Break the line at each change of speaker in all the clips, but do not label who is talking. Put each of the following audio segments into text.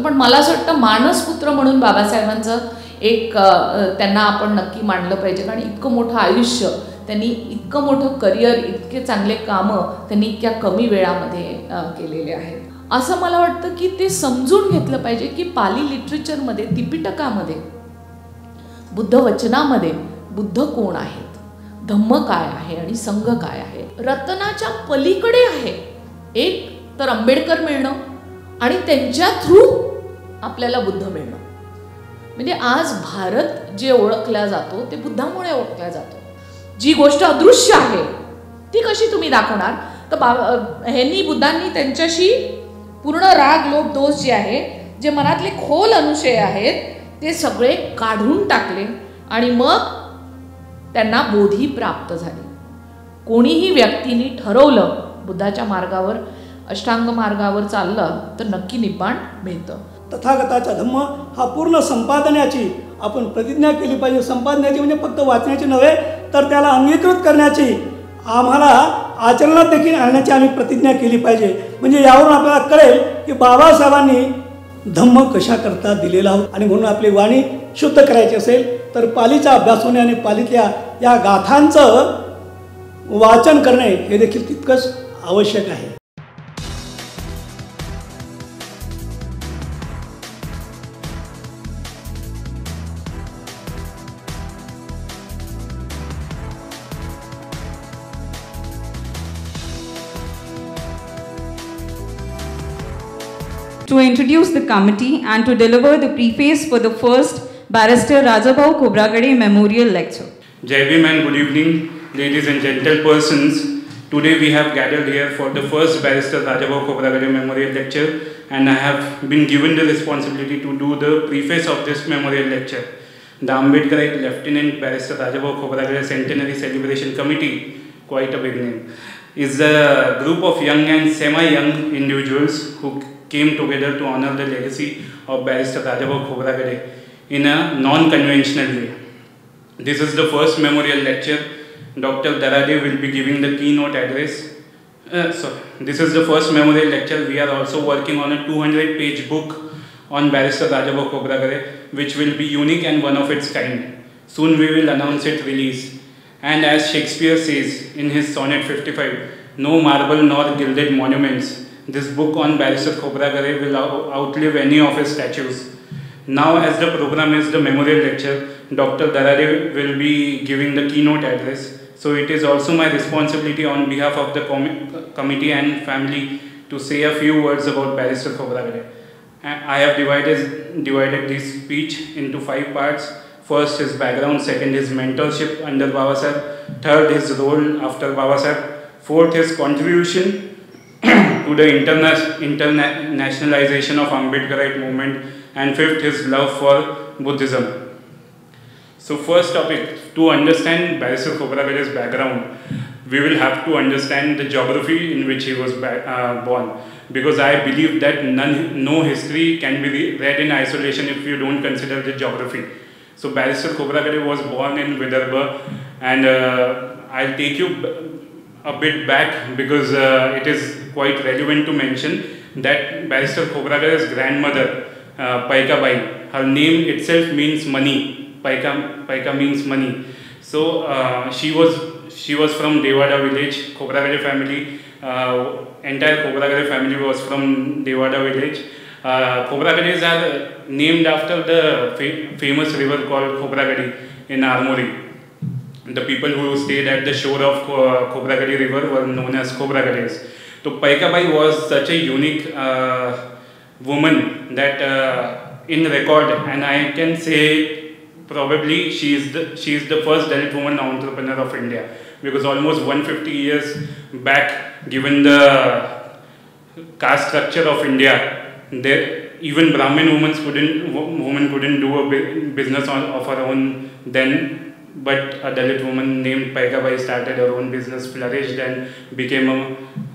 पण मला असं वाटतं मानसपुत्र म्हणून बाबासाहेबांचं एक त्यांना आपण नक्की मानलं पाहिजे, कारण इतकं मोठं आयुष्य त्यांनी, इतकं मोठं करिअर, इतके चांगले कामं त्यांनी इतक्या कमी वेळामध्ये केलेले आहेत. असं मला वाटतं की ते समजून घेतलं पाहिजे की पाली लिटरेचरमध्ये, त्रिपिटकामध्ये, बुद्ध वचनामध्ये बुद्ध कोण आहेत, धम्म काय आहे आणि संघ काय आहे. रतनाच्या पलीकडे आहे. एक तर आंबेडकर मिळणं आणि त्यांच्या थ्रू आपल्याला बुद्ध मिळणं. म्हणजे आज भारत जे ओळखला जातो ते बुद्धामुळे ओळखला जातो. जी गोष्ट अदृश्य आहे ती कशी तुम्ही दाखवणार? तर ह्यांनी, बुद्धांनी त्यांच्याशी पूर्ण राग, लोभ, दोष जे आहे, जे मनातले खोल अनुशय आहेत ते सगळे काढून टाकले आणि मग त्यांना बोधी प्राप्त झाली. कोणीही व्यक्तीने ठरवलं बुद्धाच्या मार्गावर, अष्टांग मार्गावर चाललं तर नक्की निब्बाण मिळतं.
तथागताचा धम्म हा पूर्ण संपादनाची आपण प्रतिज्ञा केली पाहिजे. संपादनाची म्हणजे फक्त वाचण्याची नव्हे तर त्याला अंगीकृत करण्याची, आम्हाला आचरणात देखील आणण्याची आम्ही प्रतिज्ञा केली पाहिजे. म्हणजे यावरून आपल्याला कळेल की बाबासाहेबांनी धम्म कशा करता दिलेला आहोत. आणि म्हणून आपली वाणी शुद्ध करायची असेल तर पालीचा अभ्यास होणे आणि पालीतल्या या गाथांचं वाचन करणे हे देखील तितकंच आवश्यक आहे.
To introduce the committee and to deliver the preface for the first Barrister Rajabhau Khobragade Memorial Lecture.
Jai Bhim and good evening, ladies and gentlepersons. Today we have gathered here for the first Barrister Rajabhau Khobragade Memorial Lecture, and I have been given the responsibility to do the preface of this memorial lecture. The Ambedkarite Lieutenant Barrister Rajabhau Khobragade Centenary Celebration Committee, quite a big name, is a group of young and semi-young individuals who came together to honor the legacy of Barrister Rajabhau Khobragade in a non-conventional way. This is the first memorial lecture. Dr. Darade will be giving the keynote address. This is the first memorial lecture. We are also working on a 200-page book on Barrister Rajabhau Khobragade, which will be unique and one of its kind. Soon we will announce its release. And as Shakespeare says in his Sonnet 55, no marble nor gilded monuments, this book on Barrister Khobragade will outlive any of his statues. Now, as the program is the memorial lecture, Dr. Darade will be giving the keynote address. So it is also my responsibility on behalf of the committee and family to say a few words about Barrister Khobragade. I have divided this speech into 5 parts. First, his background. Second, his mentorship under Baba Saheb. Third, his role after Baba Saheb. Fourth, his contribution to the internationalization of Ambedkarite movement, and fifth, his love for Buddhism. So first topic, to understand Barrister Khobragade's background, we will have to understand the geography in which he was born, because I believe that no history can be read in isolation if you don't consider the geography. So Barrister Khobragade was born in Vidarbha, and I'll take you a bit back because it is quite relevant to mention that Barrister Khobragade's grandmother, Paika Bai, her name itself means money. Paika means money. So she was from Devada village. Khobragade family, entire Khobragade family was from Devada village. Khobragades are named after the famous river called Khobragade in Armori. The people who stayed at the shore of Khobragade river were known as Khobragades. So Paika Bai was such a unique woman that in record, and I can say probably she is the first Dalit woman entrepreneur of India, because almost 150 years back, given the caste structure of India, there even Brahmin women couldn't do a business of her own then. But a Dalit woman named Paika Bai started her own business, flourished, and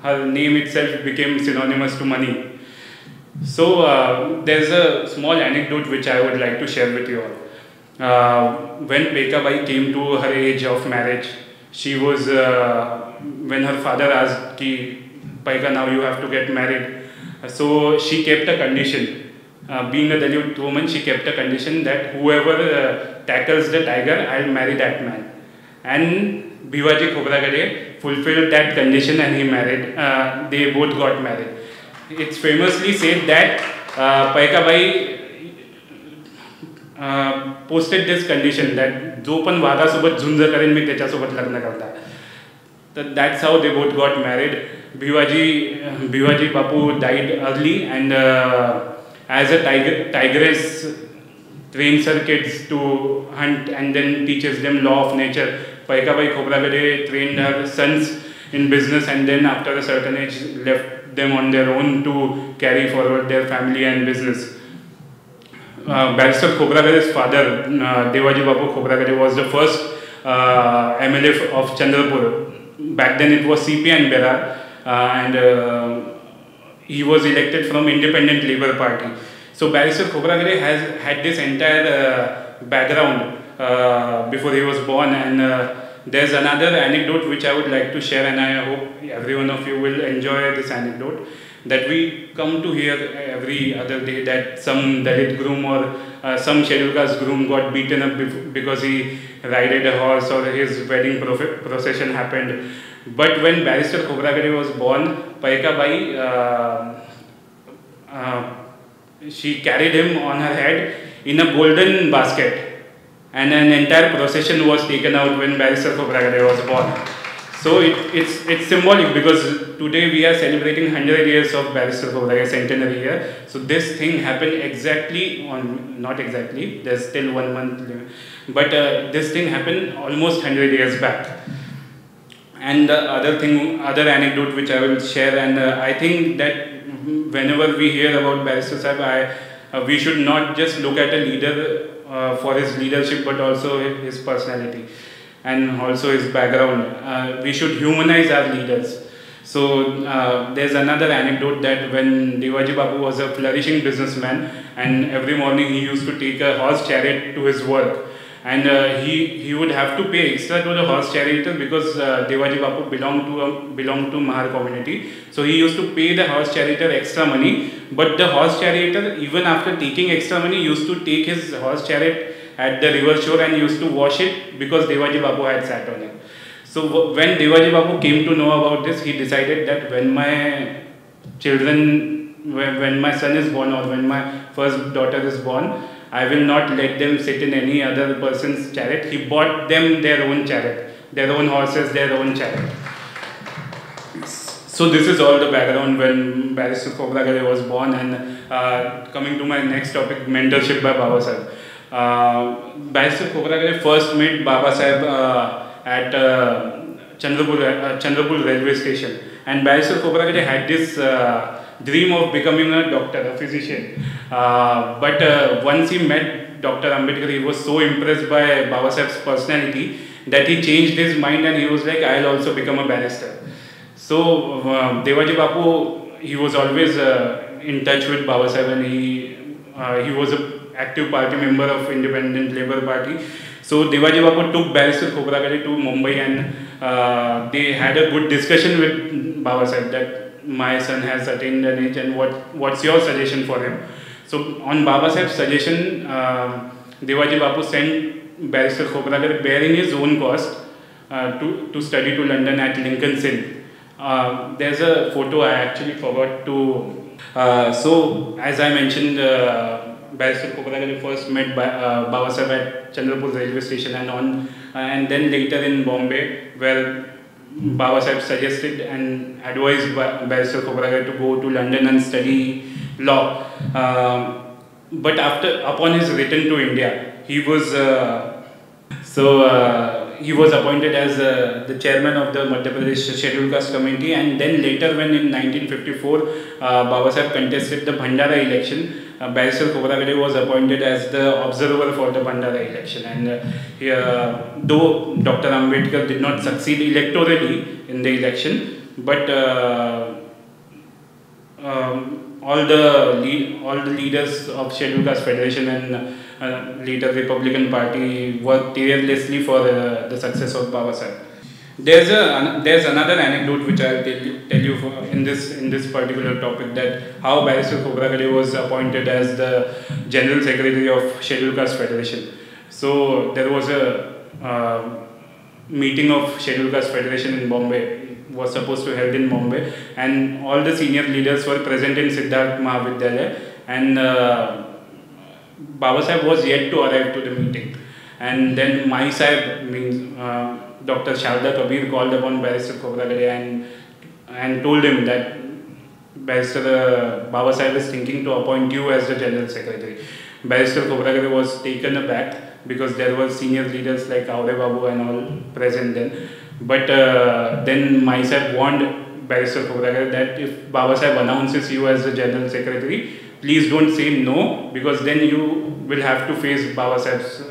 her name itself became synonymous to money. So there's a small anecdote which I would like to share with you all. When Paika Bai came to her age of marriage, she was when her father asked, Paika, now you have to get married. So she kept a condition. being a Dalit woman, she kept a condition that whoever tackles the tiger, I'll marry that man. And Bhiwaji Khobragade fulfilled that condition and he married. They both got married. It's famously said that Paikabai posted this condition that जो पण वाघासोबत झुंज करेन मी त्याच्यासोबत लग्न करणार. तर that's how they both got married. Bhiwaji Bapu died early, and as a tigress trains her kids to hunt and then teaches them law of nature. Paikabai Khobragade trained her sons in business, and then after a certain age left them on their own to carry forward their family and business. Barrister Khobragade's father, Devaji Bapu Khobragade, was the first MLA of Chandrapur. Back then it was CP and Berar, and he was elected from Independent Labour Party. So Barrister Khobragade has had this entire background before he was born, and there's another anecdote which I would like to share, and I hope every one of you will enjoy this anecdote, that we come to hear every other day that some Dalit groom or some scheduled caste groom got beaten up because he rided a horse or his wedding procession happened. But when Barrister Khobragade was born, Paikabai, she carried him on her head in a golden basket, and an entire procession was taken out when Barrister Khobragade was born. So it's symbolic, because today we are celebrating 100 years of Barrister Khobragade centenary year. So this thing happened exactly on, not exactly, there's still 1 month, but this thing happened almost 100 years back. And the other anecdote which I will share, and I think that whenever we hear about Barrister Sahib, we should not just look at a leader for his leadership, but also his personality and also his background. We should humanize our leaders. So there's another anecdote that when Devaji Babu was a flourishing businessman, and every morning he used to take a horse chariot to his work, and he would have to pay extra to the horse charioteer because Devaji Babu belonged to Mahar community. So he used to pay the horse charioteer extra money, but the horse charioteer, even after taking extra money, used to take his horse chariot at the river shore and used to wash it because Devaji Babu had sat on it. So when Devaji Babu came to know about this, he decided that when my children, when my son is born or when my first daughter is born, I will not let them sit in any other person's chariot. He bought them their own chariot, their own horses, their own chariot. So this is all the background when Barrister Khobragade was born. And coming to my next topic, mentorship by Baba Sahib. Barrister Khobragade first met Baba Sahib at Chandrapur railway station. And Barrister Khobragade had this dream of becoming a doctor, a physician. But once he met Dr. Ambedkar, he was so impressed by Baba Sahib's personality that he changed his mind and he was like, I'll also become a barrister. So Devaji Bapu, he was always in touch with Baba Sahib, and he was an active party member of Independent Labour Party. So Devaji Bapu took Barrister Khobragade to Mumbai, and they had a good discussion with Baba Sahib that my son has attained an age, and what's your suggestion for him? So on Baba Sahib's suggestion, Devaji Bapu sent Barrister Khobragade bearing his own cost to study to London at Lincoln's Inn. There's a photo I actually forgot to. So as I mentioned, Barrister Khobragade first met Baba Sahib at Chandrapur railway station, and then later in Bombay, where Baba Sahib suggested and advised Barrister Khobragade to go to London and study law. But upon his return to India, he was appointed as the chairman of the Madhya Pradesh Scheduled Caste Committee, and then later when in 1954 Baba Sahib contested the Bhandara election, Barrister Khobragade was appointed as the observer for the Bhandara election. And though Dr. Ambedkar did not succeed electorally in the election, but all the leaders of Scheduled Caste Federation and later Republican Party worked tirelessly for the success of Baba Sahib. There's another anecdote which I'll tell you in this particular topic, that how Barrister Khobragade was appointed as the General Secretary of Scheduled Caste Federation. So there was a meeting of Scheduled Caste Federation in Bombay, was supposed to held in Bombay, and all the senior leaders were present in Siddharth Mahavidyalaya, and Baba Saheb was yet to arrive to the meeting. And then Mai Saheb, means Dr. Sharda Kabir, called upon Barrister Khobragade and told him that Barrister Baba Saheb is thinking to appoint you as the General Secretary. Barrister Khobragade was taken aback because there were senior leaders like Aure Babu and all present then. But then Mai Saheb warned Barrister Khobragade that if Baba Saheb announces you as the General Secretary, please don't say no, because then you will have to face Baba Saheb's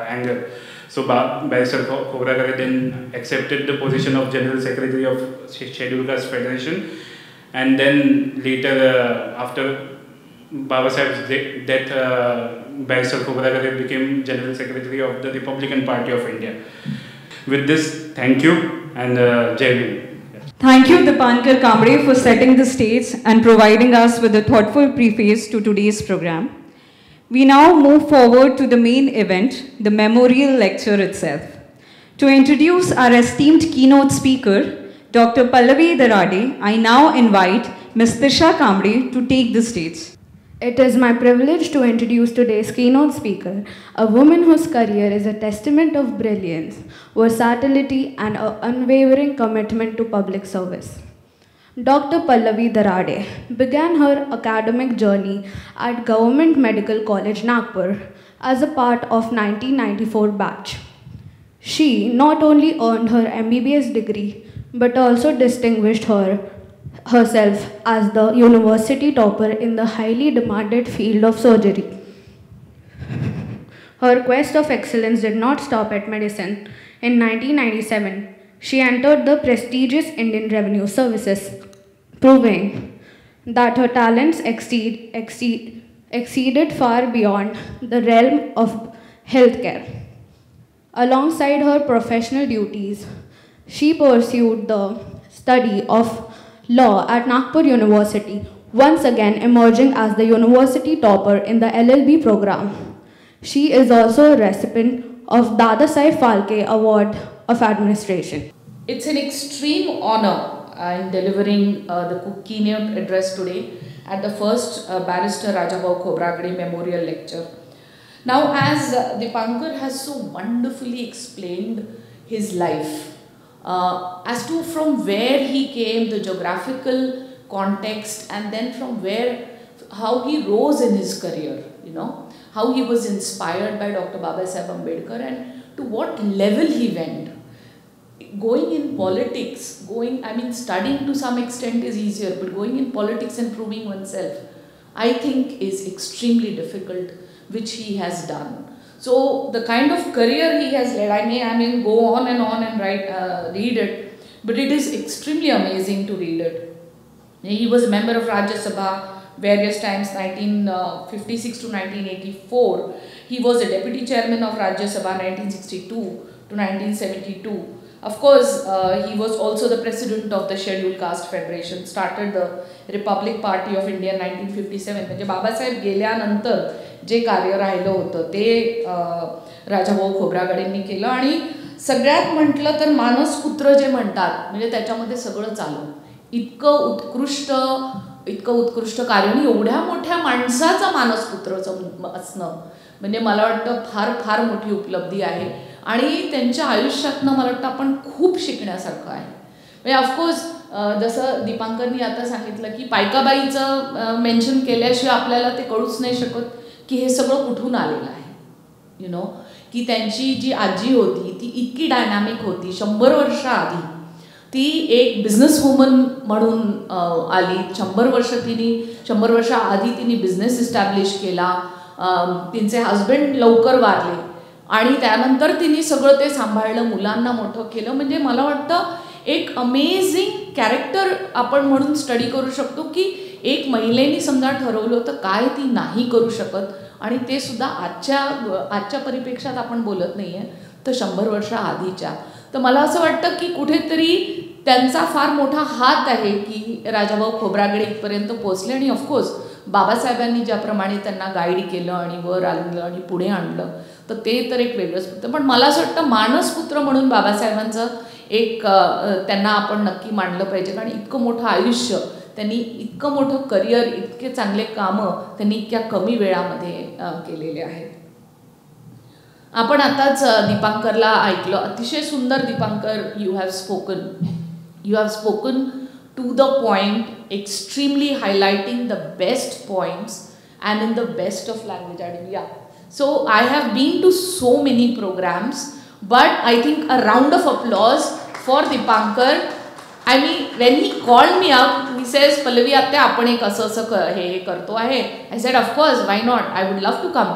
anger. So Barrister Khobragade then accepted the position of General Secretary of Scheduled Caste Federation, and then later after Baba Saheb's death, Barrister Khobragade became General Secretary of the Republican Party of India. With this, thank you and Jai Hind.
Thank you, Dipankar Kamble, for setting the stage and providing us with a thoughtful preface to today's program. We now move forward to the main event, the memorial lecture itself. To introduce our esteemed keynote speaker, Dr. Pallavi Darade, I now invite Ms. Tisha Kamble to take the stage.
It is my privilege to introduce today's keynote speaker, a woman whose career is a testament of brilliance, versatility, and an unwavering commitment to public service. Dr. Pallavi Darade began her academic journey at Government Medical College, Nagpur, as a part of 1994 batch. She not only earned her MBBS degree, but also distinguished herself as the university topper in the highly demanded field of surgery. Her quest of excellence did not stop at medicine. In 1997, she entered the prestigious Indian Revenue Services, proving that her talents exceeded far beyond the realm of healthcare. Alongside her professional duties, she pursued the study of law at Nagpur University, once again emerging as the university topper in the LLB program. She is also a recipient of Dadasaheb Phalke Award of Administration.
It's an extreme honor in delivering the keynote address today at the first Barrister Rajabhau Khobragade Memorial Lecture. Now, as Dipankar has so wonderfully explained his life, as to from where he came, the geographical context, and then from how he rose in his career, how he was inspired by Dr. Babasaheb Ambedkar and to what level he went. Going in politics, studying to some extent is easier, but going in politics and proving oneself, I think is extremely difficult, which he has done. So the kind of career he has led, I mean go on and read it, but it is extremely amazing to read it. He was a member of Rajya Sabha various times, 1956 to 1984. He was a deputy chairman of Rajya Sabha 1962 to 1972. Of course, he was also the president of the Scheduled Caste Federation, started the Republic Party of India in 1957. म्हणजे बाबासाहेब गेल्यानंतर जे कार्य राहिलं होतं ते राजाभाऊ खोब्रागडेंनी केलं आणि सगळ्यात म्हटलं तर मानसपुत्र जे म्हणतात म्हणजे त्याच्यामध्ये सगळं चालू. इतकं उत्कृष्ट कार्य आणि एवढ्या मोठ्या माणसाचा मानसपुत्रचं असणं म्हणजे मला वाटतं फार फार मोठी उपलब्धी आहे आणि त्यांच्या आयुष्यातनं मला वाटतं आपण खूप शिकण्यासारखं आहे. म्हणजे ऑफकोर्स जसं दीपांकरनी आता सांगितलं की पायकाबाईचं मेन्शन केल्याशिवाय आपल्याला ते कळूच नाही शकत की हे सगळं कुठून आलेलं आहे. की त्यांची जी आजी होती ती इतकी डायनॅमिक होती. 100 वर्ष आधी ती एक बिझनेस वुमन म्हणून आली. 100 वर्ष आधी तिने बिझनेस इस्टॅब्लिश केला. तिचे हजबंड लवकर वारले आणि त्यानंतर तिने सगळं ते सांभाळलं, मुलांना मोठं केलं. म्हणजे मला वाटतं एक अमेझिंग कॅरेक्टर आपण म्हणून स्टडी करू शकतो की एक महिलेने समजा ठरवलं तर काय ती नाही करू शकत आणि ते सुद्धा आजच्या परिप्रेक्षात आपण बोलत नाही आहे तर 100 वर्ष आधीच्या. तर मला असं वाटतं की कुठेतरी त्यांचा फार मोठा हात आहे की राजाभाऊ खोब्रागडे इथपर्यंत पोहोचले. आणि ऑफकोर्स बाबासाहेबांनी ज्याप्रमाणे त्यांना गाईड केलं आणि वर आणलं आणि पुढे आणलं तर ते तर एक वेगळंच होतं. पण मला असं वाटतं मानसपुत्र म्हणून बाबासाहेबांचं एक त्यांना आपण नक्की मानलं पाहिजे. कारण इतकं मोठं आयुष्य त्यांनी, इतकं मोठं करिअर, इतके चांगले कामं त्यांनी इतक्या कमी वेळामध्ये केलेले आहेत. आपण आताच दीपांकरला ऐकलं, अतिशय सुंदर. Dipankar, you have spoken to the point, extremely highlighting the best points and in the best of language. And yeah, so I have been to so many programs, but I think a round of applause for Dipankar. I mean, when he called me up, he says, Pallavi atte आपण एक असं हे करतो आहे. I said, of course, why not? I would love to come.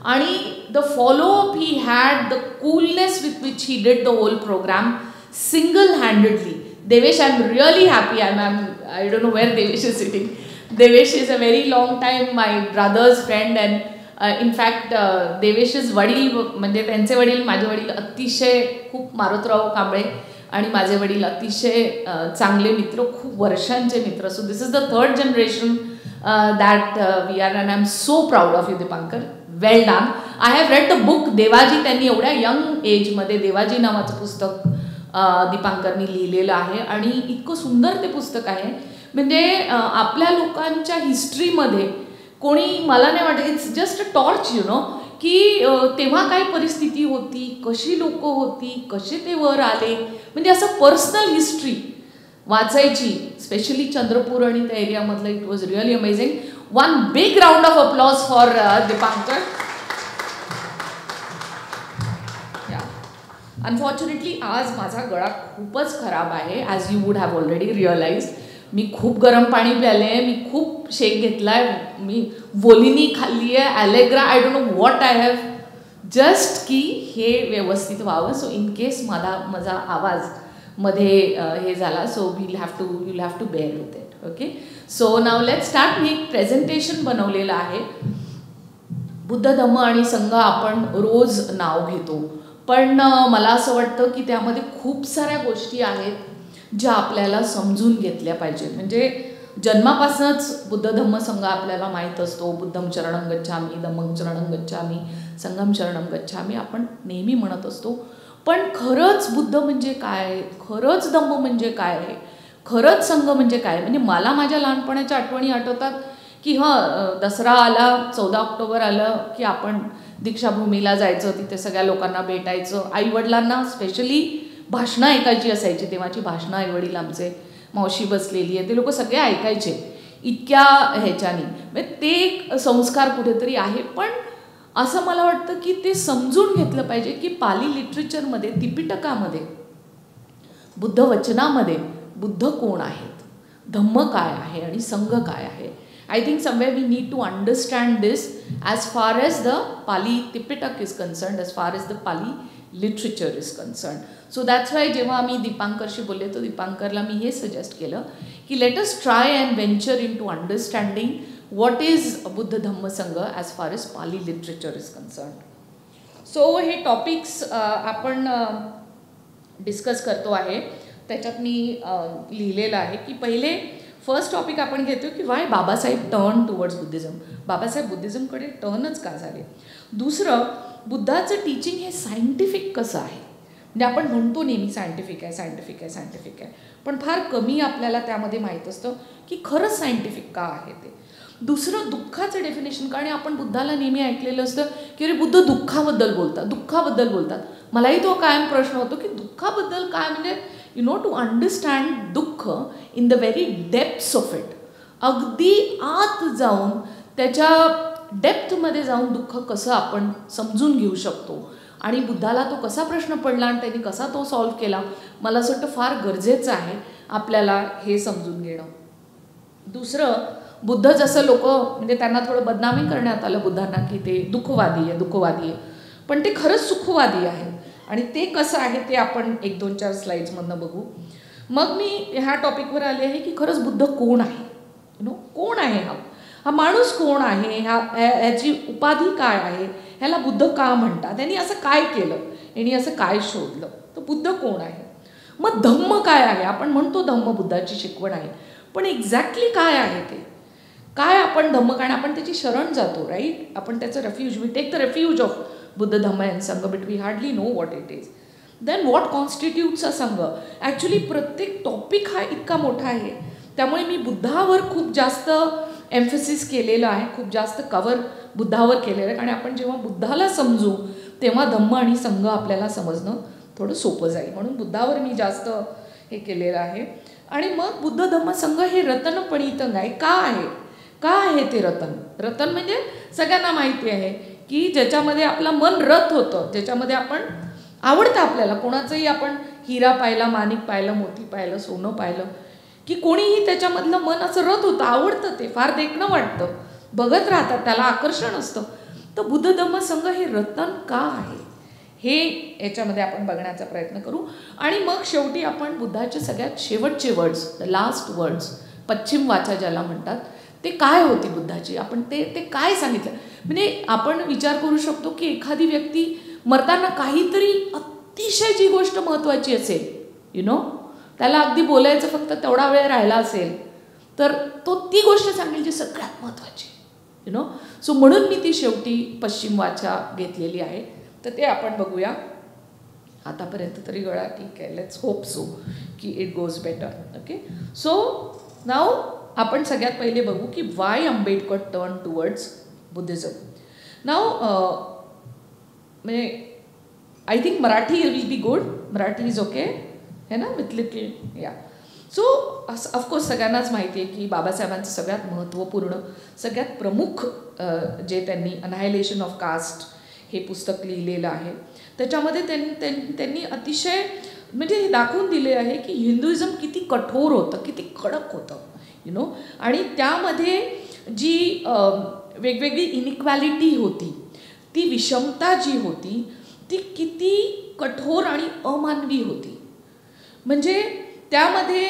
आणि the follow-up he had, the coolness with which he did the whole program, single-handedly. Devesh, I'm really happy. I don't know where Devesh is sitting. Devesh is a very long time my brother's friend, and in fact देवेश's वडील म्हणजे त्यांचे वडील, माझे वडील अतिशय खूप मारुतराव कांबळे आणि माझे वडील अतिशय चांगले मित्र, खूप वर्षांचे मित्र. So this is the third generation that we are, and I am so proud of you Dipankar. Well done. I have read the book Devaji. त्यांनी एवढ्या यंग एजमध्ये देवाजी नावाचं पुस्तक दीपांकरनी लिहिलेलं आहे आणि इतकं सुंदर ते पुस्तक आहे. म्हणजे आपल्या लोकांच्या हिस्ट्रीमध्ये कोणी, मला नाही वाटत, it's just a torch you know, की तेव्हा काय परिस्थिती होती, कशी लोक होती, कसे ते वर आले, म्हणजे असं पर्सनल हिस्ट्री वाचायची, स्पेशली चंद्रपूर आणि त्या एरियामधलं. It was really amazing. One big round of applause for Dipankar. Unfortunately आज माझा गळा खूपच खराब आहे, as you would have already realize. मी खूप गरम पाणी प्याले, मी खूप शेक घेतला आहे, मी वोलिनी खाल्ली आहे, Allegra, I don't know what I have, just की हे व्यवस्थित व्हावं. सो इन केस माझा आवाज मध्ये हे झाला, so you'll have to bear with it. Okay, so now let's start. मी एक प्रेझेंटेशन बनवलेलं आहे. बुद्ध धम्म आणि संघ आपण रोज नाव घेतो, पण मला असं वाटतं की त्यामध्ये खूप साऱ्या गोष्टी आहेत ज्या आपल्याला समजून घेतल्या पाहिजेत. म्हणजे जन्मापासूनच बुद्ध धम्म संघ आपल्याला माहीत असतो. बुद्धं शरणं गच्छामि, धम्मं शरणं गच्छामि, संघं शरणं गच्छामि आपण नेहमी म्हणत असतो. पण खरंच बुद्ध म्हणजे काय, खरंच धम्म म्हणजे काय, खरंच संघ म्हणजे काय. म्हणजे मला माझ्या लहानपणाच्या आठवणी आठवतात की दसरा आला, 14 ऑक्टोबर आलं की आपण दीक्षाभूमीला जायचं, तिथे सगळ्या लोकांना भेटायचं. आईवडिलांना स्पेशली भाषणं ऐकायची असायची. तेव्हाची भाषणं आईवडील आमचे, मावशी बसलेली आहे, ते लोक सगळे ऐकायचे इतक्या ह्याच्यानी. म्हणजे ते एक संस्कार कुठेतरी आहे. पण असं मला वाटतं की ते समजून घेतलं पाहिजे की पाली लिटरेचरमध्ये, त्रिपिटकामध्ये, बुद्ध वचनामध्ये बुद्ध कोण आहेत, धम्म काय आहे आणि संघ काय आहे. I think somewhere we need to understand this as far as the Pali Tripitaka is concerned, as far as the Pali literature is concern. So that's why जेव्हा आम्ही दीपांकरशी बोलले तर दीपांकरला मी हे सजेस्ट केलं की let us try and venture into understanding what is Buddha Dhamma Sangha as far as Pali literature is concern. So हे topics आपण discuss करतो आहे. त्याच्यात मी लिहिलेलं आहे की पहिले फर्स्ट टॉपिक आपण घेतो की why Babasaheb turn towards Buddhism. Babasaheb बुद्धिझमकडे टर्नच का झाले. दुसरं, बुद्धाचं टीचिंग हे सायंटिफिक कसं आहे. म्हणजे आपण म्हणतो नेहमी सायंटिफिक आहे, सायंटिफिक आहे, सायंटिफिक आहे, पण फार कमी आपल्याला त्यामध्ये माहीत असतं की खरंच सायंटिफिक का आहे ते. दुसरं, दुःखाचं डेफिनेशन. कारण आपण बुद्धाला नेहमी ऐकलेलं असतं की अरे बुद्ध दुःखाबद्दल बोलतात. मलाही तो कायम प्रश्न होतो की दुःखाबद्दल काय, म्हणजे यू नो, टू अंडरस्टँड दुःख in the very depths of it, अगदी आत जाऊन त्याच्या डेप्थमध्ये जाऊन दुःख कसं आपण समजून घेऊ शकतो आणि बुद्धाला तो कसा प्रश्न पडला आणि त्यांनी कसा तो सॉल्व्ह केला, मला असं वाटतं फार गरजेचं आहे आपल्याला हे समजून घेणं. दुसरं, बुद्ध जसं लोक, म्हणजे त्यांना थोडं बदनामी करण्यात आलं बुद्धांना की ते दुःखवादी आहे, पण ते खरंच सुखवादी आहेत. आणि ते कसं आहे ते आपण 1-2-4 स्लाइड्समधनं बघू. मग मी ह्या टॉपिकवर आले आहे की खरंच बुद्ध कोण आहे, कोण आहे हा माणूस कोण आहे, ह्याची उपाधी काय आहे, ह्याला बुद्ध का म्हणतात, त्यांनी असं काय केलं, यांनी असं काय शोधलं. तर बुद्ध कोण आहे? मग धम्म काय आहे? आपण म्हणतो धम्म बुद्धाची शिकवण आहे, पण एक्झॅक्टली काय आहे ते? काय आपण धम्म? कारण आपण त्याची शरण जातो, राईट? आपण त्याचं refuge, we take the refuge of Buddha Dhamma and Sangha, but we hardly know what it is. Then what constitutes a Sangha? Actually प्रत्येक टॉपिक हा इतका मोठा आहे, त्यामुळे मी बुद्धावर खूप जास्त एम्फसिस केलेलं आहे, खूप जास्त कवर बुद्धावर केलेलं आहे. कारण आपण जेव्हा बुद्धाला समजू तेव्हा धम्म आणि संघ आपल्याला समजणं थोडं सोपं जाईल, म्हणून बुद्धावर मी जास्त हे केलेलं आहे. आणि मग बुद्ध धम्म संघ हे रतनपणितं आहे. का आहे? का आहे ते रतन? रतन म्हणजे सगळ्यांना माहिती आहे की ज्याच्यामध्ये आपलं मन रत होतं, ज्याच्यामध्ये आपण आवडतं आपल्याला. कोणाचंही आपण हिरा पाहिला, माणिक पाहिलं, मोती पाहिलं, सोनं पाहिलं की कोणीही त्याच्यामधलं मन असं रत होतं, आवडतं, ते फार देखणं वाटतं, बघत राहतात, त्याला आकर्षण असतं. तर बुद्ध धम्म संघ हे रतन का आहे हे याच्यामध्ये आपण बघण्याचा प्रयत्न करू. आणि मग शेवटी आपण बुद्धाचे सगळ्यात शेवटचे वर्ड्स, द लास्ट वर्ड्स, पश्चिम वाचा ज्याला म्हणतात, ते काय होती बुद्धाची, आपण ते काय सांगितलं. म्हणजे आपण विचार करू शकतो की एखादी व्यक्ती मरताना काहीतरी अतिशय जी गोष्ट महत्त्वाची असेल, यु नो, त्याला अगदी बोलायचं फक्त तेवढा वेळ राहिला असेल, तर तो ती गोष्ट सांगेल जी सगळ्यात महत्त्वाची, यु नो. सो म्हणून मी ती शेवटी पश्चिम वाचा घेतलेली आहे. तर ते आपण बघूया. आतापर्यंत तरी गळा ठीक आहे. लेट्स होप सो की it goes better. Okay, so now आपण सगळ्यात पहिले बघू की why Ambedkar turn towards Buddhism. Now म्हणजे I think Marathi will be good. Marathi is okay है ना, विथ लिटिल या. सो ऑफकोर्स सगळ्यांनाच माहिती आहे की बाबासाहेबांचं सगळ्यात महत्त्वपूर्ण, सगळ्यात प्रमुख जे त्यांनी अनायलेशन ऑफ कास्ट हे पुस्तक लिहिलेलं आहे, त्याच्यामध्ये त्यांनी अतिशय म्हणजे हे दाखवून दिले आहे की हिंदुइझम किती कठोर होतं, किती कडक होतं, यु नो. आणि त्यामध्ये जी वेगवेगळी इनइक्वॅलिटी होती, ती विषमता जी होती, ती किती कठोर आणि अमानवी होती. म्हणजे त्यामध्ये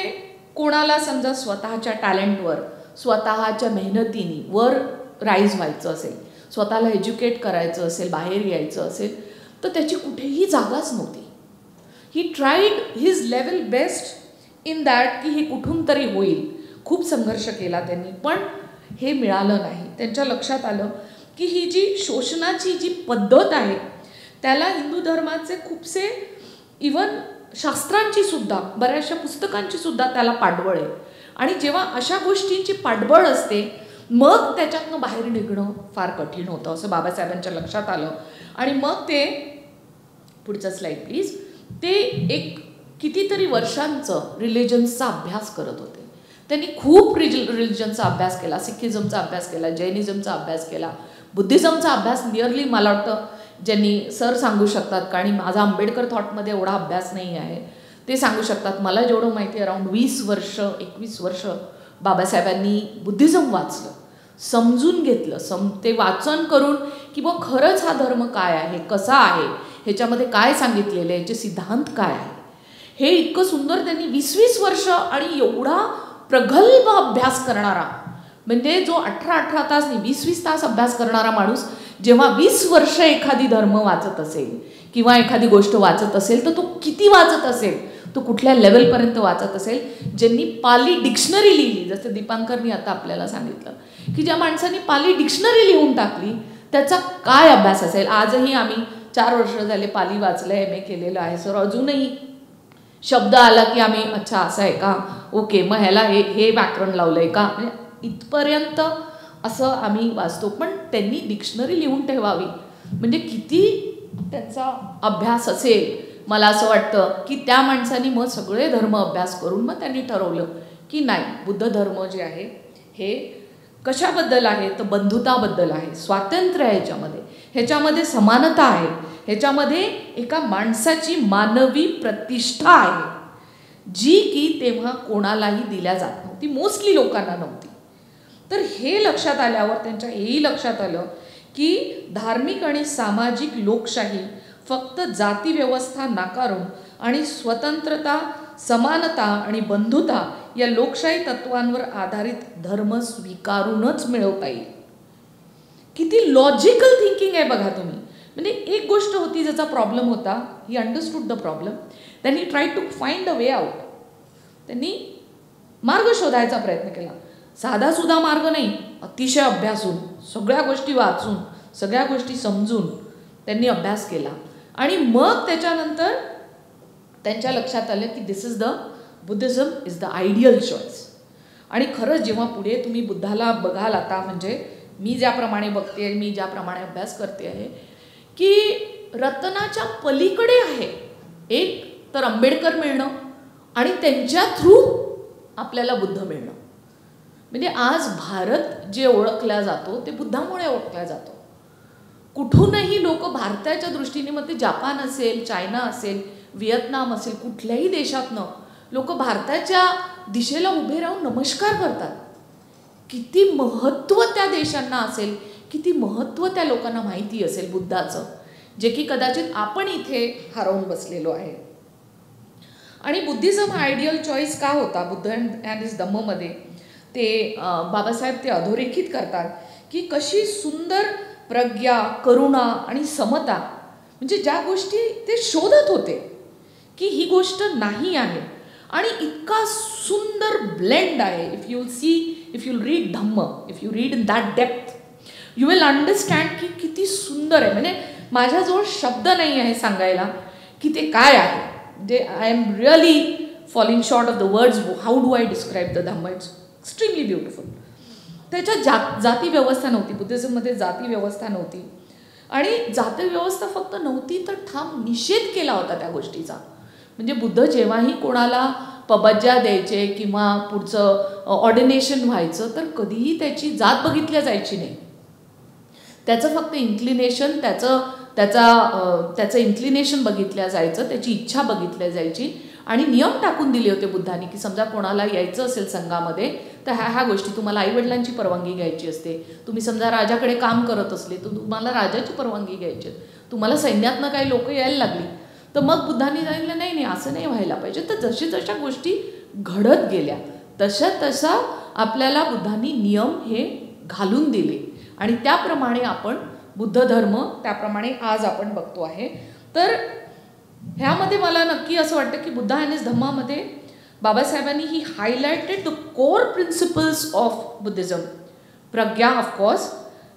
कोणाला समजा स्वतःच्या टॅलेंटवर, स्वतःच्या मेहनतीने वर राईज व्हायचं असेल, स्वतःला एज्युकेट करायचं असेल, बाहेर यायचं असेल, तर त्याची कुठेही जागाच नव्हती. ही tried his level best in that की हे कुठून तरी होईल. खूप संघर्ष केला त्यांनी, पण हे मिळालं नाही. त्यांच्या लक्षात आलं की ही जी शोषणाची जी पद्धत आहे त्याला हिंदू धर्माचे खूपसे इवन शास्त्रांची सुद्धा, बऱ्याचशा पुस्तकांची सुद्धा त्याला पाठबळ आहे. आणि जेव्हा अशा गोष्टींची पाठबळ असते मग त्याच्यातनं बाहेर निघणं फार कठीण होतं, असं बाबासाहेबांच्या लक्षात आलं. आणि मग ते पुढचं स्लाईड प्लीज, ते एक कितीतरी वर्षांचं रिलिजन्सचा अभ्यास करत होते. त्यांनी खूप रिलिजनचा अभ्यास केला, सिखिझमचा अभ्यास केला, जैनिझमचा अभ्यास केला, बुद्धिझमचा अभ्यास नियरली मला वाटतं ज्यांनी सर सांगू शकतात, कारण माझा आंबेडकर थॉटमध्ये एवढा अभ्यास नाही आहे, ते सांगू शकतात. मला जेवढं माहिती आहे अराउंड 21 वर्ष बाबासाहेबांनी बुद्धिझम वाचलं, समजून घेतलं, ते वाचन करून की बघ खरंच हा धर्म काय आहे, कसा आहे, ह्याच्यामध्ये काय सांगितलेलं आहे, याचे सिद्धांत काय आहे, हे इतकं सुंदर त्यांनी 20 वर्ष. आणि एवढा प्रगल्भ अभ्यास करणारा, म्हणजे जो 18 तास नाही 20 तास अभ्यास करणारा माणूस जेव्हा 20 वर्ष एखादी धर्म वाचत असेल किंवा एखादी गोष्ट वाचत असेल, तर तो किती वाचत असेल, तो कुठल्या लेवलपर्यंत वाचत असेल. ज्यांनी पाली डिक्शनरी लिहिली, जसं दीपांकरनी आता आपल्याला सांगितलं की ज्या माणसांनी पाली डिक्शनरी लिहून टाकली त्याचा काय अभ्यास असेल. आजही आम्ही 4 वर्ष झाले पाली वाचलं, MA केलेलं आहे सर, अजूनही शब्द आला की आम्ही अच्छा असं आहे का, ओके मग ह्याला हे व्याकरण लावलं आहे का, म्हणजे इथपर्यंत असं आम्ही वाचतो. पण त्यांनी डिक्शनरी लिहून ठेवावी म्हणजे किती त्यांचा अभ्यास असेल. मला असं वाटतं की त्या माणसांनी मग सगळे धर्म अभ्यास करून मग त्यांनी ठरवलं की नाही, बुद्ध धर्म जे आहे हे कशाबद्दल आहे, तर बंधुताबद्दल आहे, स्वातंत्र्य आहे ह्याच्यामध्ये समानता आहे, ह्याच्यामध्ये एका माणसाची मानवी प्रतिष्ठा आहे जी की तेव्हा कोणालाही दिल्या जात नव्हती, मोस्टली लोकांना नव्हती. तर हे लक्षात आल्यावर त्यांच्या हेही लक्षात आलं की धार्मिक आणि सामाजिक लोकशाही फक्त जातीव्यवस्था नाकारून आणि स्वतंत्रता, समानता आणि बंधुता या लोकशाही तत्वांवर आधारित धर्म स्वीकारूनच मिळवता येईल. किती लॉजिकल थिंकिंग आहे बघा तुम्ही. म्हणजे एक गोष्ट होती ज्याचा प्रॉब्लेम होता, ही अंडरस्टूड द प्रॉब्लेम, त्यांनी try to find a way out. त्यांनी मार्ग शोधायचा प्रयत्न केला. साधासुद्धा मार्ग नाही, अतिशय अभ्यासून, सगळ्या गोष्टी वाचून, सगळ्या गोष्टी समजून त्यांनी अभ्यास केला. आणि मग त्याच्यानंतर त्यांच्या लक्षात आलं की this is the Buddhism is the ideal choice. आणि खरंच जेव्हा पुढे तुम्ही बुद्धाला बघाल, आता म्हणजे मी ज्याप्रमाणे बघते, मी ज्याप्रमाणे अभ्यास करते आहे, की रतनाच्या पलीकडे आहे. एक तर आंबेडकर मिळणं आणि त्यांच्या थ्रू आपल्याला बुद्ध मिळणं. म्हणजे आज भारत जे ओळखला जातो ते बुद्धामुळे ओळखला जातो. कुठूनही लोक भारताच्या दृष्टीने, मग ते जापान असेल, चायना असेल, व्हिएतनाम असेल, कुठल्याही देशातनं लोक भारताच्या दिशेला उभे राहून नमस्कार करतात. किती महत्त्व त्या देशांना असेल, किती महत्त्व त्या लोकांना माहिती असेल बुद्धाचं, जे की कदाचित आपण इथे हरवून बसलेलो आहे. आणि बुद्धिझम हा आयडियल चॉईस का होता बुद्ध अँड हिज धम्ममध्ये, ते बाबासाहेब ते अधोरेखित करतात की कशी सुंदर प्रज्ञा, करुणा आणि समता, म्हणजे ज्या गोष्टी ते शोधत होते की ही गोष्ट नाही आहे, आणि इतका सुंदर ब्लेंड आहे. If you read Dhamma, if you read in that depth, you will understand की किती सुंदर आहे. म्हणजे माझ्याजवळ शब्द नाही आहे सांगायला की ते काय आहे. म्हणजे I am really falling short of the words. How do I describe the Dhamma? It's extremely beautiful. त्याच्यात जाती व्यवस्था नव्हती, बुद्धिझममध्ये जाती व्यवस्था नव्हती. आणि जाती व्यवस्था फक्त नव्हती तर ठाम निषेध केला होता त्या गोष्टीचा. म्हणजे बुद्ध जेव्हाही कोणाला पबज्जा द्यायचे किंवा पुढचं ऑर्डिनेशन व्हायचं तर कधीही त्याची जात बघितल्या जायची नाही. त्याचं फक्त इन्क्लिनेशन, त्याचं इन्क्लिनेशन बघितल्या जायचं, त्याची इच्छा बघितल्या जायची. आणि नियम टाकून दिले होते बुद्धांनी की समजा कोणाला यायचं असेल संघामध्ये तर ह्या गोष्टी, तुम्हाला आईवडिलांची परवानगी घ्यायची असते, तुम्ही समजा राजाकडे काम करत असले तर तुम्हाला राजाची परवानगी घ्यायची, तुम्हाला सैन्यातनं काही लोक यायला लागली तर मग बुद्धांनी सांगितलं नाही नाही असं नाही व्हायला पाहिजे. तर जशा गोष्टी घडत गेल्या तशा आपल्याला बुद्धांनी नियम हे घालून दिले आणि त्याप्रमाणे आपण बुद्ध धर्म त्याप्रमाणे आज आपण बघतो आहे. तर ह्यामध्ये मला नक्की असं वाटतं की बुद्धा आणि धम्मामध्ये बाबासाहेबांनी he highlighted the core principles of Buddhism. Prajna of course,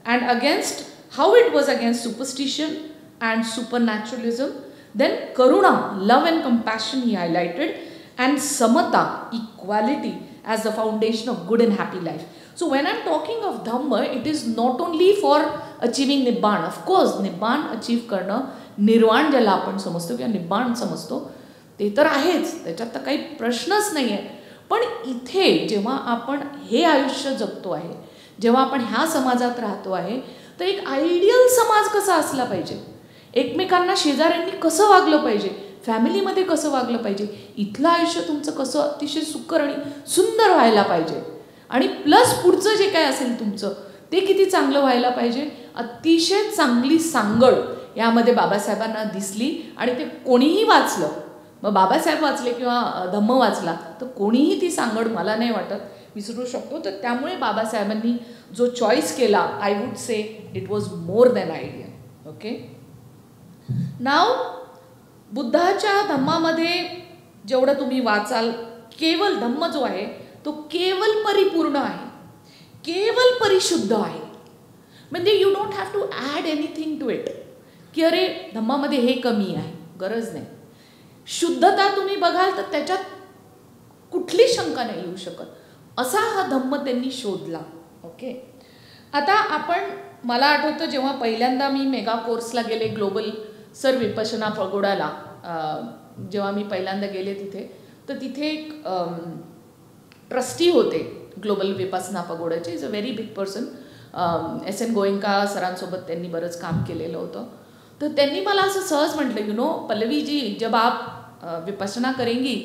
and against how it was against superstition and supernaturalism. Then karuna, love and compassion he highlighted, and samata, equality as the foundation of good and happy life. So when I'm talking of Dhamma, it is not only for achieving Nibbana. Of course, Nibbana achieve करणं, निर्वाण ज्याला आपण समजतो किंवा निब्बाण समजतो ते तर आहेच, त्याच्यात तर काही प्रश्नच नाही आहे. पण इथे जेव्हा आपण हे आयुष्य जगतो आहे, जेव्हा आपण ह्या समाजात राहतो आहे, तर एक आयडियल समाज कसा असला पाहिजे, एकमेकांना शेजाऱ्यांनी कसं वागलं पाहिजे, फॅमिलीमध्ये कसं वागलं पाहिजे, इथलं आयुष्य तुमचं कसं अतिशय सुकर आणि सुंदर व्हायला पाहिजे, आणि प्लस पुढचं जे काय असेल तुमचं ते किती चांगलं व्हायला पाहिजे. अतिशय चांगली सांगड यामध्ये बाबासाहेबांना दिसली. आणि ते कोणीही वाचलं, मग बाबासाहेब वाचले किंवा धम्म वाचला तर कोणीही ती सांगड मला नाही वाटत विसरू शकतो. तर त्यामुळे बाबासाहेबांनी जो चॉईस केला, I would say it was more than ideal. Okay, now बुद्धाच्या धम्मामध्ये जेवढं तुम्ही वाचाल, केवल धम्म जो आहे तो केवल परिपूर्ण आहे, केवल परिशुद्ध आहे. म्हणजे you don't have to add anything to it की अरे धम्मामध्ये हे कमी आहे, गरज नाही. शुद्धता तुम्ही बघाल तर त्याच्यात कुठली शंका नाही येऊ शकत, असा हा धम्म त्यांनी शोधला. ओके, आता आपण, मला आठवतं जेव्हा पहिल्यांदा मी मेगा कोर्सला गेले ग्लोबल सर विपश्यना पगोडाला, जेव्हा मी पहिल्यांदा गेले तिथे, तर तिथे एक ट्रस्टी होते ग्लोबल विपश्यना पगोडाचे. Is a very big person. SN Goenka सरांसोबत त्यांनी बरंच काम केलेलं होतं. तर त्यांनी मला असं सहज म्हटलं, यू नो पल्लवी जी, जब आप विपश्यना करेंगी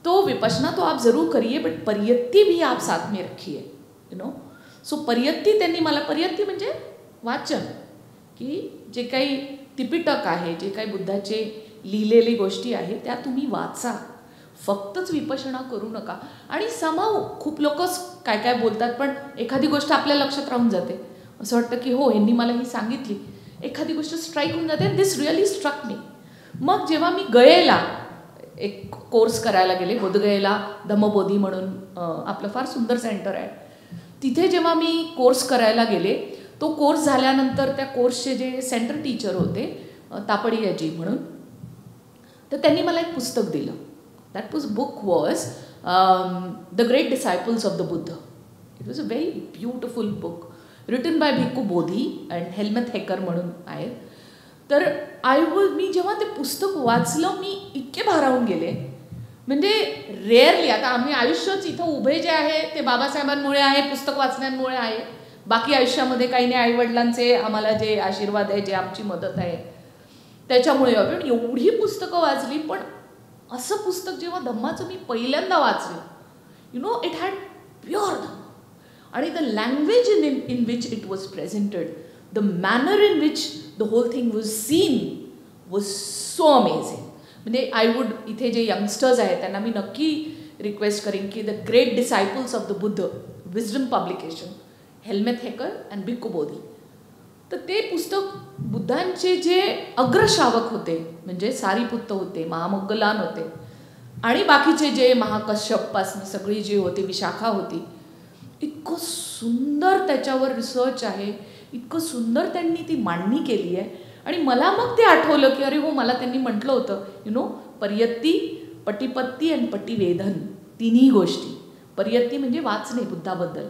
तो विपश्यना तो आप ज़रूर करिए, बट परियत्ती भी आप साथ में रखिए, यू नो. सो परियत्ती त्यांनी मला, परियत्ती म्हणजे वाचन, की जे काही त्रिपिटक आहे, जे काही बुद्धाचे लिहिलेली गोष्टी आहे त्या तुम्ही वाचा, फक्तच विपश्यना करू नका. आणि समाव खूप लोक काय काय बोलतात, पण एखादी गोष्ट आपल्या लक्षात राहून जाते. असं वाटतं की हो ह्यांनी मला ही सांगितली, एखादी गोष्ट स्ट्राईक होऊन जाते. दिस रिअली स्ट्रक मी. मग जेव्हा मी गयेला एक कोर्स करायला गेले, बोधगयेला धम्मबोधी म्हणून आपलं फार सुंदर सेंटर आहे, तिथे जेव्हा मी कोर्स करायला गेले, तो कोर्स झाल्यानंतर त्या कोर्सचे जे सेंटर टीचर होते तापडियाजी म्हणून, तर त्यांनी मला एक पुस्तक दिलं. That book was the great disciples of the Buddha. It was a very beautiful book written by Bhikkhu Bodhi and हेल्मथ hacker म्हणून आहेत. तर मी जेव्हा ते पुस्तक वाचलं, मी इतके भारावून गेले. म्हणजे रेअरली, आता आम्ही आयुष्यच इथं उभे जे आहे ते बाबासाहेबांमुळे आहे, पुस्तक वाचण्यामुळे आहे. बाकी आयुष्यामध्ये काही नाही, आईवडिलांचे आम्हाला जे आशीर्वाद आहे, जे आमची मदत आहे त्याच्यामुळे. पण एवढी पुस्तकं वाचली, पण असं पुस्तक जेव्हा धम्माचं मी पहिल्यांदा वाचलं, you know, it had pure Dhamma. आणि the language in which it was presented, the manner in which the whole thing was seen was so amazing. म्हणजे आय वुड, इथे जे यंगस्टर्स आहेत त्यांना मी नक्की रिक्वेस्ट करेन की the great disciples of the Buddha, wisdom publication, Hellmuth Hecker and Bhikkhu Bodhi. तर ते पुस्तक बुद्धांचे जे अग्रश्रावक होते, म्हणजे सारीपुत्त होते, महामोग्गलान होते आणि बाकीचे जे महाकश्यपपासून सगळी जी होती, विशाखा होती, इतकं सुंदर त्याच्यावर रिसर्च आहे, इतकं सुंदर त्यांनी ती मांडणी केली आहे. आणि मला मग ते आठवलं की अरे हो, मला त्यांनी म्हटलं होतं, यु नो, पर्यत्ती, पटिपत्ती आणि पटिवेधन, तिन्ही गोष्टी. पर्यत्ती म्हणजे वाचणे बुद्धाबद्दल,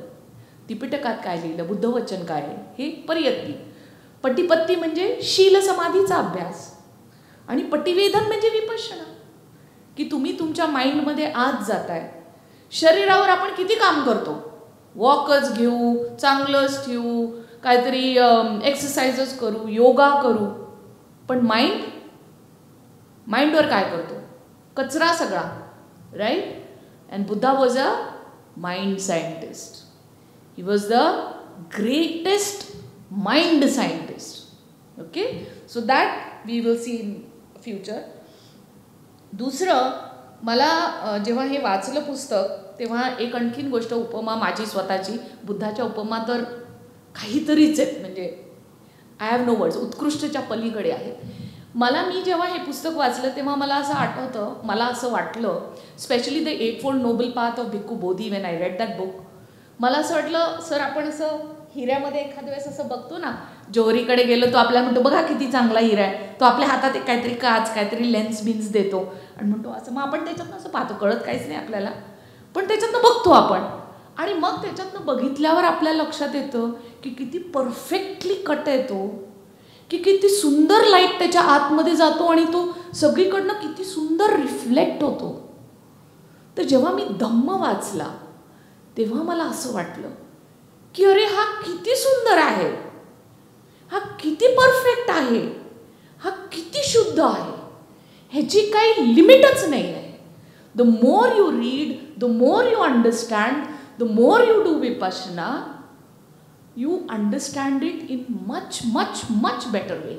त्रिपिटकात काय लिहिलं, बुद्धवचन काय आहे, हे पर्यत्ती. पटिपत्ती म्हणजे शील समाधीचा अभ्यास, आणि पटिवेधन म्हणजे विपश्यना, की तुम्ही तुमच्या माइंडमध्ये आत जाताय. शरीरावर आपण किती काम करतो, वॉकच घेऊ, चांगलंच ठेवू, काहीतरी एक्सरसाइजेस करू, योगा करू, पण माइंडवर काय करतो, कचरा सगळा, right. And Buddha was a mind scientist. He was the greatest mind scientist. Okay, so that we will see in future. दुसरं, मला जेव्हा हे वाचलं पुस्तक, तेव्हा एक आणखीन गोष्ट, उपमा माझी स्वतःची, बुद्धाच्या उपमा तर काहीतरीच आहेत, म्हणजे आय हॅव नो वर्ड्स, उत्कृष्टच्या पलीकडे आहेत. मी जेव्हा हे पुस्तक वाचलं तेव्हा मला असं आठवतं, मला असं वाटलं, specially the 8 noble path of Bhikkhu Bodhi, when I read that book, मला असं वाटलं, सर आपण असं हिऱ्यामध्ये एखाद्या वेळेस असं बघतो ना, जोहरीकडे गेलो तो आपल्याला म्हणतो बघा किती चांगला हिरा आहे, तो आपल्या हातात एक काहीतरी काच, काहीतरी लेन्स बिन्स देतो आणि म्हणतो असं, मग आपण त्याच्यातनं असं पाहतो, कळत काहीच नाही आपल्याला, पण त्याच्यातनं बघतो आपण. आणि मग त्याच्यातनं बघितल्यावर आपल्या लक्षात येतं की किती परफेक्टली कट आहे तो, की किती सुंदर लाईट त्याच्या आतमध्ये जातो आणि तो सगळीकडनं किती सुंदर रिफ्लेक्ट होतो. तर जेव्हा मी धम्म वाचला तेव्हा मला असं वाटलं की अरे हा किती सुंदर आहे, हा किती परफेक्ट आहे, हा किती शुद्ध आहे, ह्याची काही लिमिटच नाही आहे. The more you read, the more you understand, the more you do vipassana, you understand it in much better way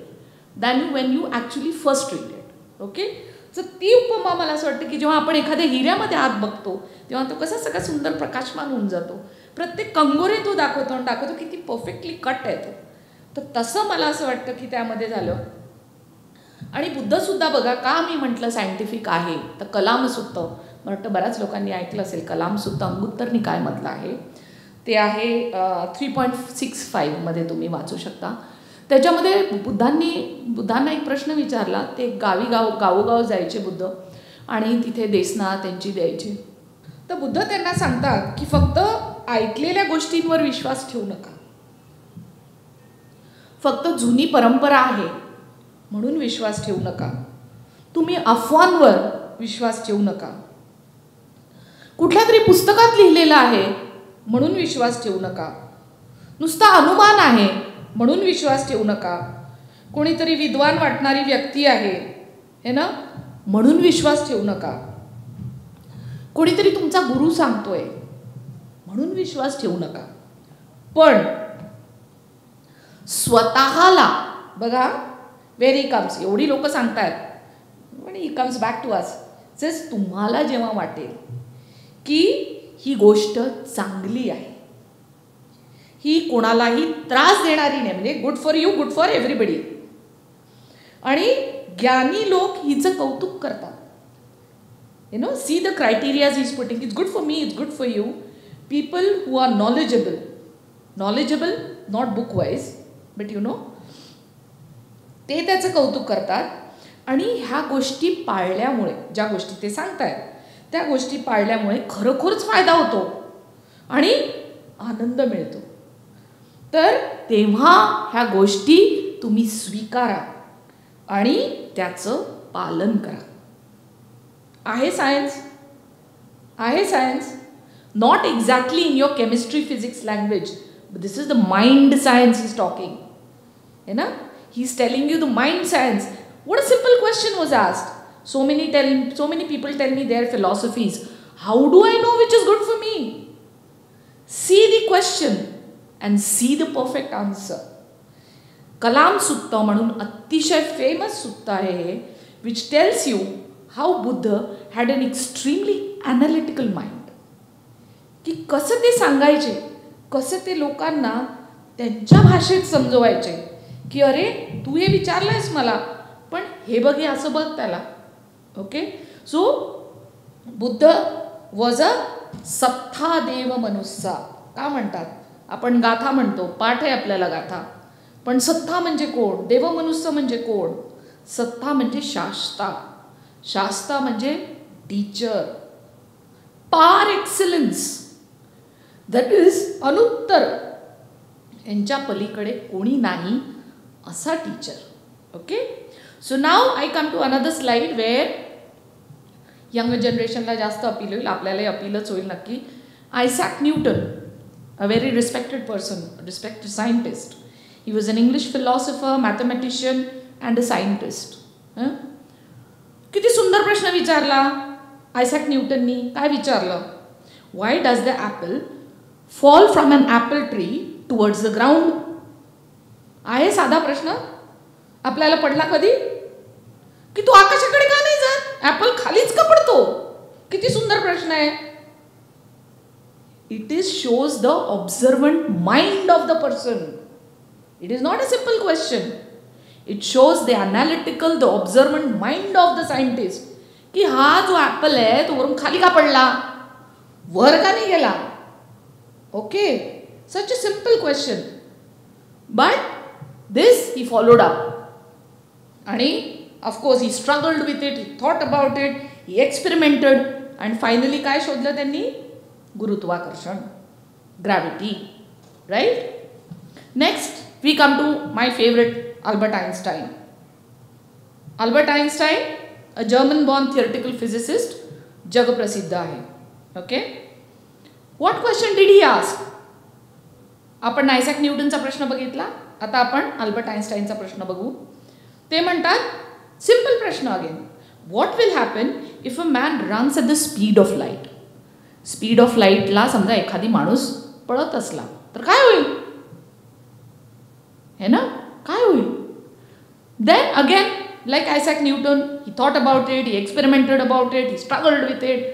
than when you actually first read it. Okay, so ती उपमा मला असं वाटतं की जेव्हा आपण एखाद्या हिऱ्यामध्ये हात बघतो तेव्हा तो कसा सगळा सुंदर प्रकाशमान होऊन जातो, प्रत्येक कंगोरे तो दाखवतो किती परफेक्टली कट आहे तो. तर तसं मला असं वाटतं की त्यामध्ये झालं. आणि बुद्धसुद्धा बघा, का मी म्हटलं सायंटिफिक आहे, तर कलाम सुत्त, मला वाटतं बऱ्याच लोकांनी ऐकलं असेल, कलाम सुत्त अंगुत्तर निकायमधलं आहे. ते आहे 3.65 मध्ये तुम्ही वाचू शकता. त्याच्यामध्ये बुद्धांना एक प्रश्न विचारला. ते गावोगाव जायचे बुद्ध आणि तिथे देसना त्यांची द्यायची. तर बुद्ध त्यांना सांगतात की फक्त ऐकलेल्या गोष्टींवर विश्वास ठेवू नका, फक्त जुनी परंपरा आहे म्हणून विश्वास ठेवू नका, तुम्ही अफवांवर विश्वास ठेवू नका, कुठल्या तरी पुस्तकात लिहिलेलं आहे म्हणून विश्वास ठेवू नका, नुसता अनुमान आहे म्हणून विश्वास ठेवू नका, कोणीतरी विद्वान वाटणारी व्यक्ती आहे हे ना म्हणून विश्वास ठेवू नका, कोणीतरी तुमचा गुरु सांगतोय म्हणून विश्वास ठेवू नका. पण स्वतःला बघा, वेर ही कम्स, एवढी लोक सांगतायत, पण he comes back to us. Just तुम्हाला जेव्हा वाटेल की ही गोष्ट चांगली आहे, ही कोणालाही त्रास देणारी नाही, म्हणजे good for you, good for everybody. आणि ज्ञानी लोक हिचं कौतुक करतात. You know, see the criterias is putting. It's good for me, it's good for you. People who are knowledgeable, not book wise, but you know, ते त्याचं कौतुक करतात. आणि ह्या गोष्टी पाळल्यामुळे, ज्या गोष्टी ते सांगतायत त्या गोष्टी पाळल्यामुळे खरोखरच फायदा होतो आणि आनंद मिळतो. तर तेव्हा ह्या गोष्टी तुम्ही स्वीकारा आणि त्याचं पालन करा. आहे सायन्स, आहे science. Not exactly in your chemistry, physics language, but this is the mind science is talking. है ना? He is telling you the mind science. What a simple question was asked. So many people tell me their philosophies. How do I know which is good for me? See the question and see the perfect answer. Kalam Sutta म्हणून अतिशय famous sutta आहे, which tells you how Buddha had an extremely analytical mind. की कसं ते सांगायचे, कसं ते लोकांना त्यांच्या भाषेत समजवायचे, की अरे तू हे विचारलंयस मला, पण हे बघ, हे असं बघ त्याला. Okay, so Buddha was a sattha deva manussa. का म्हणतात? आपण गाथा म्हणतो, पाठ आहे आपल्याला गाथा, पण सत्ता म्हणजे कोण? देव मनुष्य म्हणजे कोण? सत्ता म्हणजे शास्ता. शास्ता म्हणजे टीचर, पार एक्सलन्स, दॅट इज अनुत्तर, यांच्या पलीकडे कोणी नाही असा teacher. Okay, so now I come to another slide where young जनरेशनला जास्त अपील होईल, आपल्यालाही अपीलच होईल नक्की. Isaac Newton, a very respected person, respected scientist. He was an English philosopher, mathematician and a scientist. किती सुंदर प्रश्न विचारला आयझॅक न्यूटननी. काय विचारलं? Why does the apple fall from an apple tree towards the ground? आहे साधा प्रश्न, आपल्याला पडला कधी? की तू आकाशाकडे का नाही जात, ॲपल खालीच का पडतो? किती सुंदर प्रश्न आहे. It is shows the observant mind of the person. It is not a simple question. It shows the analytical, the observant mind of the scientist, की हा जो ॲपल आहे तो वरून खाली का पडला, वर का नाही गेला. Okay, such a simple question, but this he followed up. आणि of course he struggled with it, he thought about it, he experimented, आणि फायनली काय शोधलं त्यांनी? गुरुत्वाकर्षण, gravity. Right. Next we come to my favourite, Albert Einstein. Albert Einstein, a German born theoretical physicist, जगप्रसिद्ध आहे. Okay, what question did he ask? आपण Isaac न्यूटनचा प्रश्न बघितला, आता आपण अल्बर्ट आइन्स्टाईनचा प्रश्न बघू. ते म्हणतात, सिम्पल प्रश्न again, what will happen if a man runs at the speed of light? Speed of लाईटला समजा एखादी माणूस पळत असला तर काय होईल? है ना, काय होईल? Then again, like Isaac Newton, he thought about it, he experimented about it, he struggled with it,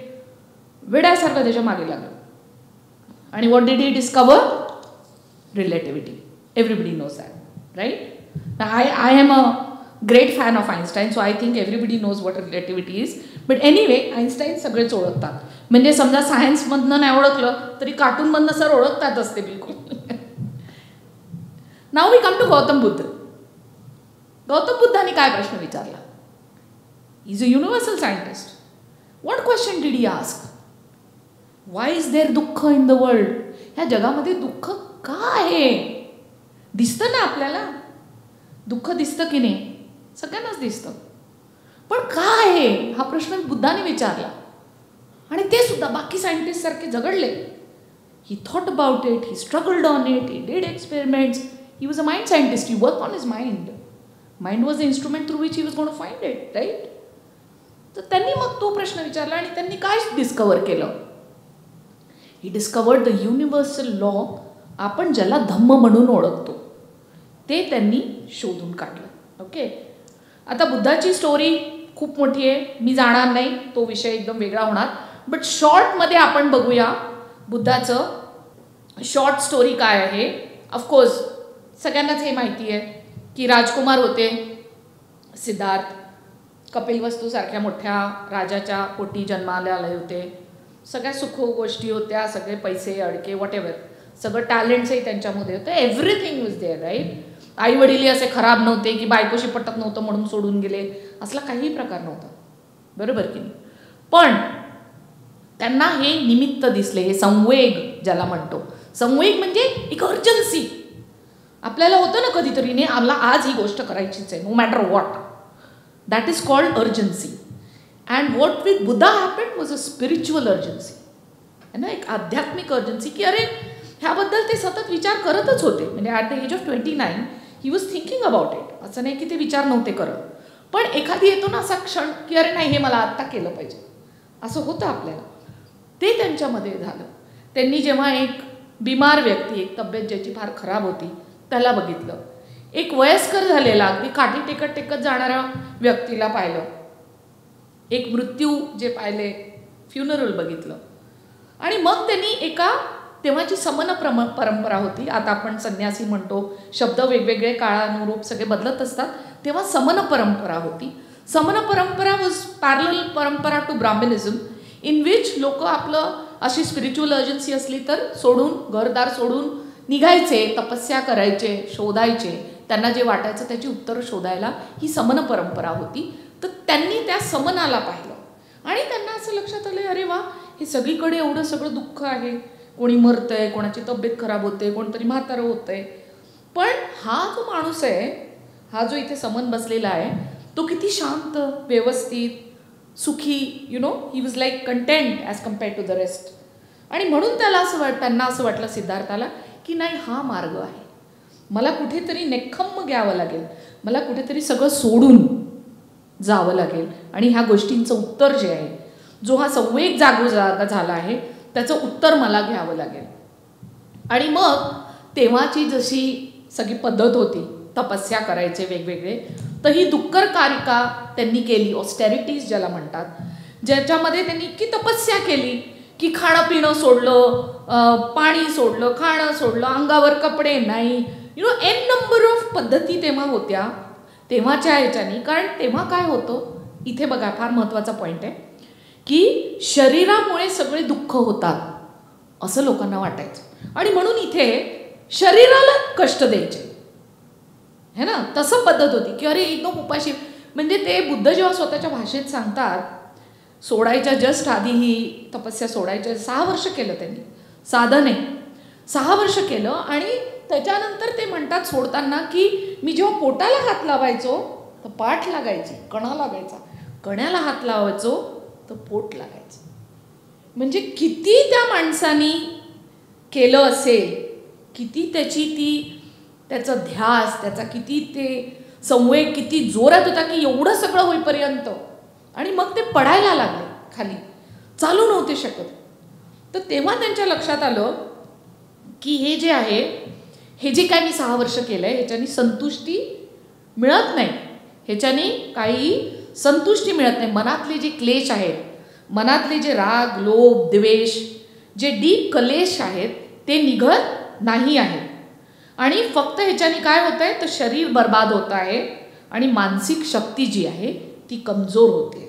वेड्यासारखं त्याच्या मागे लागलं. आणि what did he discover? Relativity. Everybody knows that, right? I am a great fan of Einstein, so I think everybody knows what relativity is. But anyway, Einstein सगळेच ओळखतात. म्हणजे समजा सायन्समधनं नाही ओळखलं तरी कार्टूनमधनं सर ओळखतातच ते बिलकुल. Now we come to Gautam Buddha. Gautam बुद्धाने काय प्रश्न विचारला? Is a universal scientist. What question did he ask? Why is there dukkha in the world? ह्या जगामध्ये दुःख का आहे? दिसतं ना आपल्याला, दुःख दिसतं की नाही? सगळ्यांनाच दिसतं, पण का आहे हा प्रश्न बुद्धाने विचारला. आणि ते सुद्धा बाकी सायंटिस्ट सारखे झगडले. He thought about it, he struggled on it, he did experiments. He was a mind scientist. He work on his mind. Mind was the instrument through which he was going to find it, right? तर त्यांनी मग तो प्रश्न विचारला आणि त्यांनी काय डिस्कवर केलं? He discovered the universal law, आपण ज्याला धम्म म्हणून ओळखतो, ते त्यांनी शोधून काढलं. ओके, आता बुद्धाची स्टोरी खूप मोठी आहे, मी जाणार नाही, तो विषय एकदम वेगळा होणार. बट शॉर्टमध्ये आपण बघूया बुद्धाचं शॉर्ट स्टोरी काय आहे, ऑफकोर्स सगळ्यांनाच हे माहिती आहे की राजकुमार होते सिद्धार्थ, कपिलवस्तूसारख्या मोठ्या राजाच्या पोटी जन्माला आले होते, सगळ्या सुख गोष्टी होत्या, सगळे पैसे अडके वॉटेवर, सगळं टॅलेंट्सही त्यांच्यामध्ये होतं, एव्हरीथिंग वॉज देअर राईट. आई वडीलही असे खराब नव्हते की बायकोशी पटत नव्हतं म्हणून सोडून गेले, असला काही प्रकार नव्हता, बरोबर की नाही. पण त्यांना हे निमित्त दिसले, हे संवेग ज्याला म्हणतो, संवेग म्हणजे एक अर्जन्सी आपल्याला होतं ना कधीतरी, ने आम्हाला आज ही गोष्ट करायचीच आहे no matter what, that is called urgency. And what with Buddha happened was a spiritual urgency, है ना, एक आध्यात्मिक अर्जन्सी की अरे ह्याबद्दल ते सतत विचार करतच होते. म्हणजे at the age of 29 he was thinking about it. असं नाही की ते विचार नव्हते करत, पण एखादी येतो ना असा क्षण की अरे नाही हे मला आत्ता केलं पाहिजे, असं होतं आपल्याला. ते त्यांच्यामध्ये झालं. त्यांनी जेव्हा एक बिमार व्यक्ती, एक तब्येत ज्याची फार खराब होती त्याला बघितलं, एक वयस्कर झालेला अगदी काठी टेकत टेकत जाणाऱ्या व्यक्तीला पाहिलं, एक मृत्यू जे पाहिले, फ्युनरल बघितलं. आणि मग त्यांनी एका तेव्हाची समन परंपरा होती, आता आपण संन्यासी म्हणतो, शब्द वेगवेगळे काळानुरूप सगळे बदलत असतात, तेव्हा समन परंपरा होती. समन परंपरा वॉज पॅरलल परंपरा टू ब्राह्मनिझम, इन विच लोक आपलं अशी स्पिरिच्युअल अर्जन्सी असली तर सोडून, घरदार सोडून निघायचे, तपस्या करायचे, शोधायचे, त्यांना जे वाटायचं त्याची उत्तरं शोधायला ही समन परंपरा होती. तर त्यांनी त्या समनाला पाहिलं आणि त्यांना असं लक्षात आलं, अरे वा, हे सगळीकडे एवढं सगळं दुःख आहे, कोणी मरतंय, कोणाची तब्येत खराब होते, कोणतरी म्हातारं होतंय, पण हा जो माणूस आहे, हा जो इथे समन बसलेला आहे, तो किती शांत, व्यवस्थित, सुखी, you know, he was like content as compared to the rest. आणि म्हणून त्यांना असं वाटलं सिद्धार्थाला की नाही हा मार्ग आहे, मला कुठेतरी नेखम्म घ्यावं लागेल, मला कुठेतरी सगळं सोडून जावं लागेल आणि ह्या गोष्टींचं उत्तर जे आहे, जो हा संवेग झाला आहे त्याचं उत्तर मला घ्यावं लागेल. आणि मग तेव्हाची जशी सगळी पद्धत होती, तपस्या करायचे वेगवेगळे, तर ही डुक्कर कारिका त्यांनी केली, ऑस्टेरिटीज ज्याला म्हणतात, ज्याच्यामध्ये त्यांनी इतकी तपस्या केली की खाणं पिणं सोडलं, पाणी सोडलं, खाणं सोडलं, अंगावर कपडे नाही, you know, an number of पद्धती तेव्हा होत्या तेव्हाच्या ह्याच्यानी. कारण तेव्हा काय होतं, इथे बघा फार महत्त्वाचा पॉईंट आहे की शरीरामुळे सगळे दुःख होतात असं लोकांना वाटायचं आणि म्हणून इथे शरीराला कष्ट द्यायचे, है ना, तसं पद्धत होती की अरे एकदम उपाशी. म्हणजे ते बुद्ध जेव्हा स्वतःच्या भाषेत सांगतात, सोडायच्या जस्ट आधी ही तपस्या सोडायच्या 6 वर्ष केलं त्यांनी, साधं नाही, 6 वर्ष केलं. आणि त्याच्यानंतर ते म्हणतात सोडताना की मी जेव्हा पोटाला हात लावायचो तर पाठ लागायची, कणा लागायचा, कण्याला हात लावायचो तर पोट लागायचं. म्हणजे किती त्या माणसानी केलं असेल, किती त्याचं ध्यास, त्याचा किती ते संवेग किती जोरात होता की एवढं सगळं होईपर्यंत. आणि मग ते पडायला लागले खाली, चालू नव्हते शकत. तर तेव्हा त्यांच्या लक्षात आलं की हे जे आहे, हे जे काय मी 6 वर्ष केलं आहे ह्याच्यानी संतुष्टी मिळत नाही, ह्याच्यानी काही संतुष्टी मिळत नाही. मनातले जे क्लेश आहेत, मनातले जे राग, लोभ, द्वेष, जे डीप कलेश आहेत ते निघत नाही आहेत. आणि फक्त ह्याच्यानी काय होत आहे तर शरीर बर्बाद होत आहे आणि मानसिक शक्ती जी आहे ती कमजोर होते.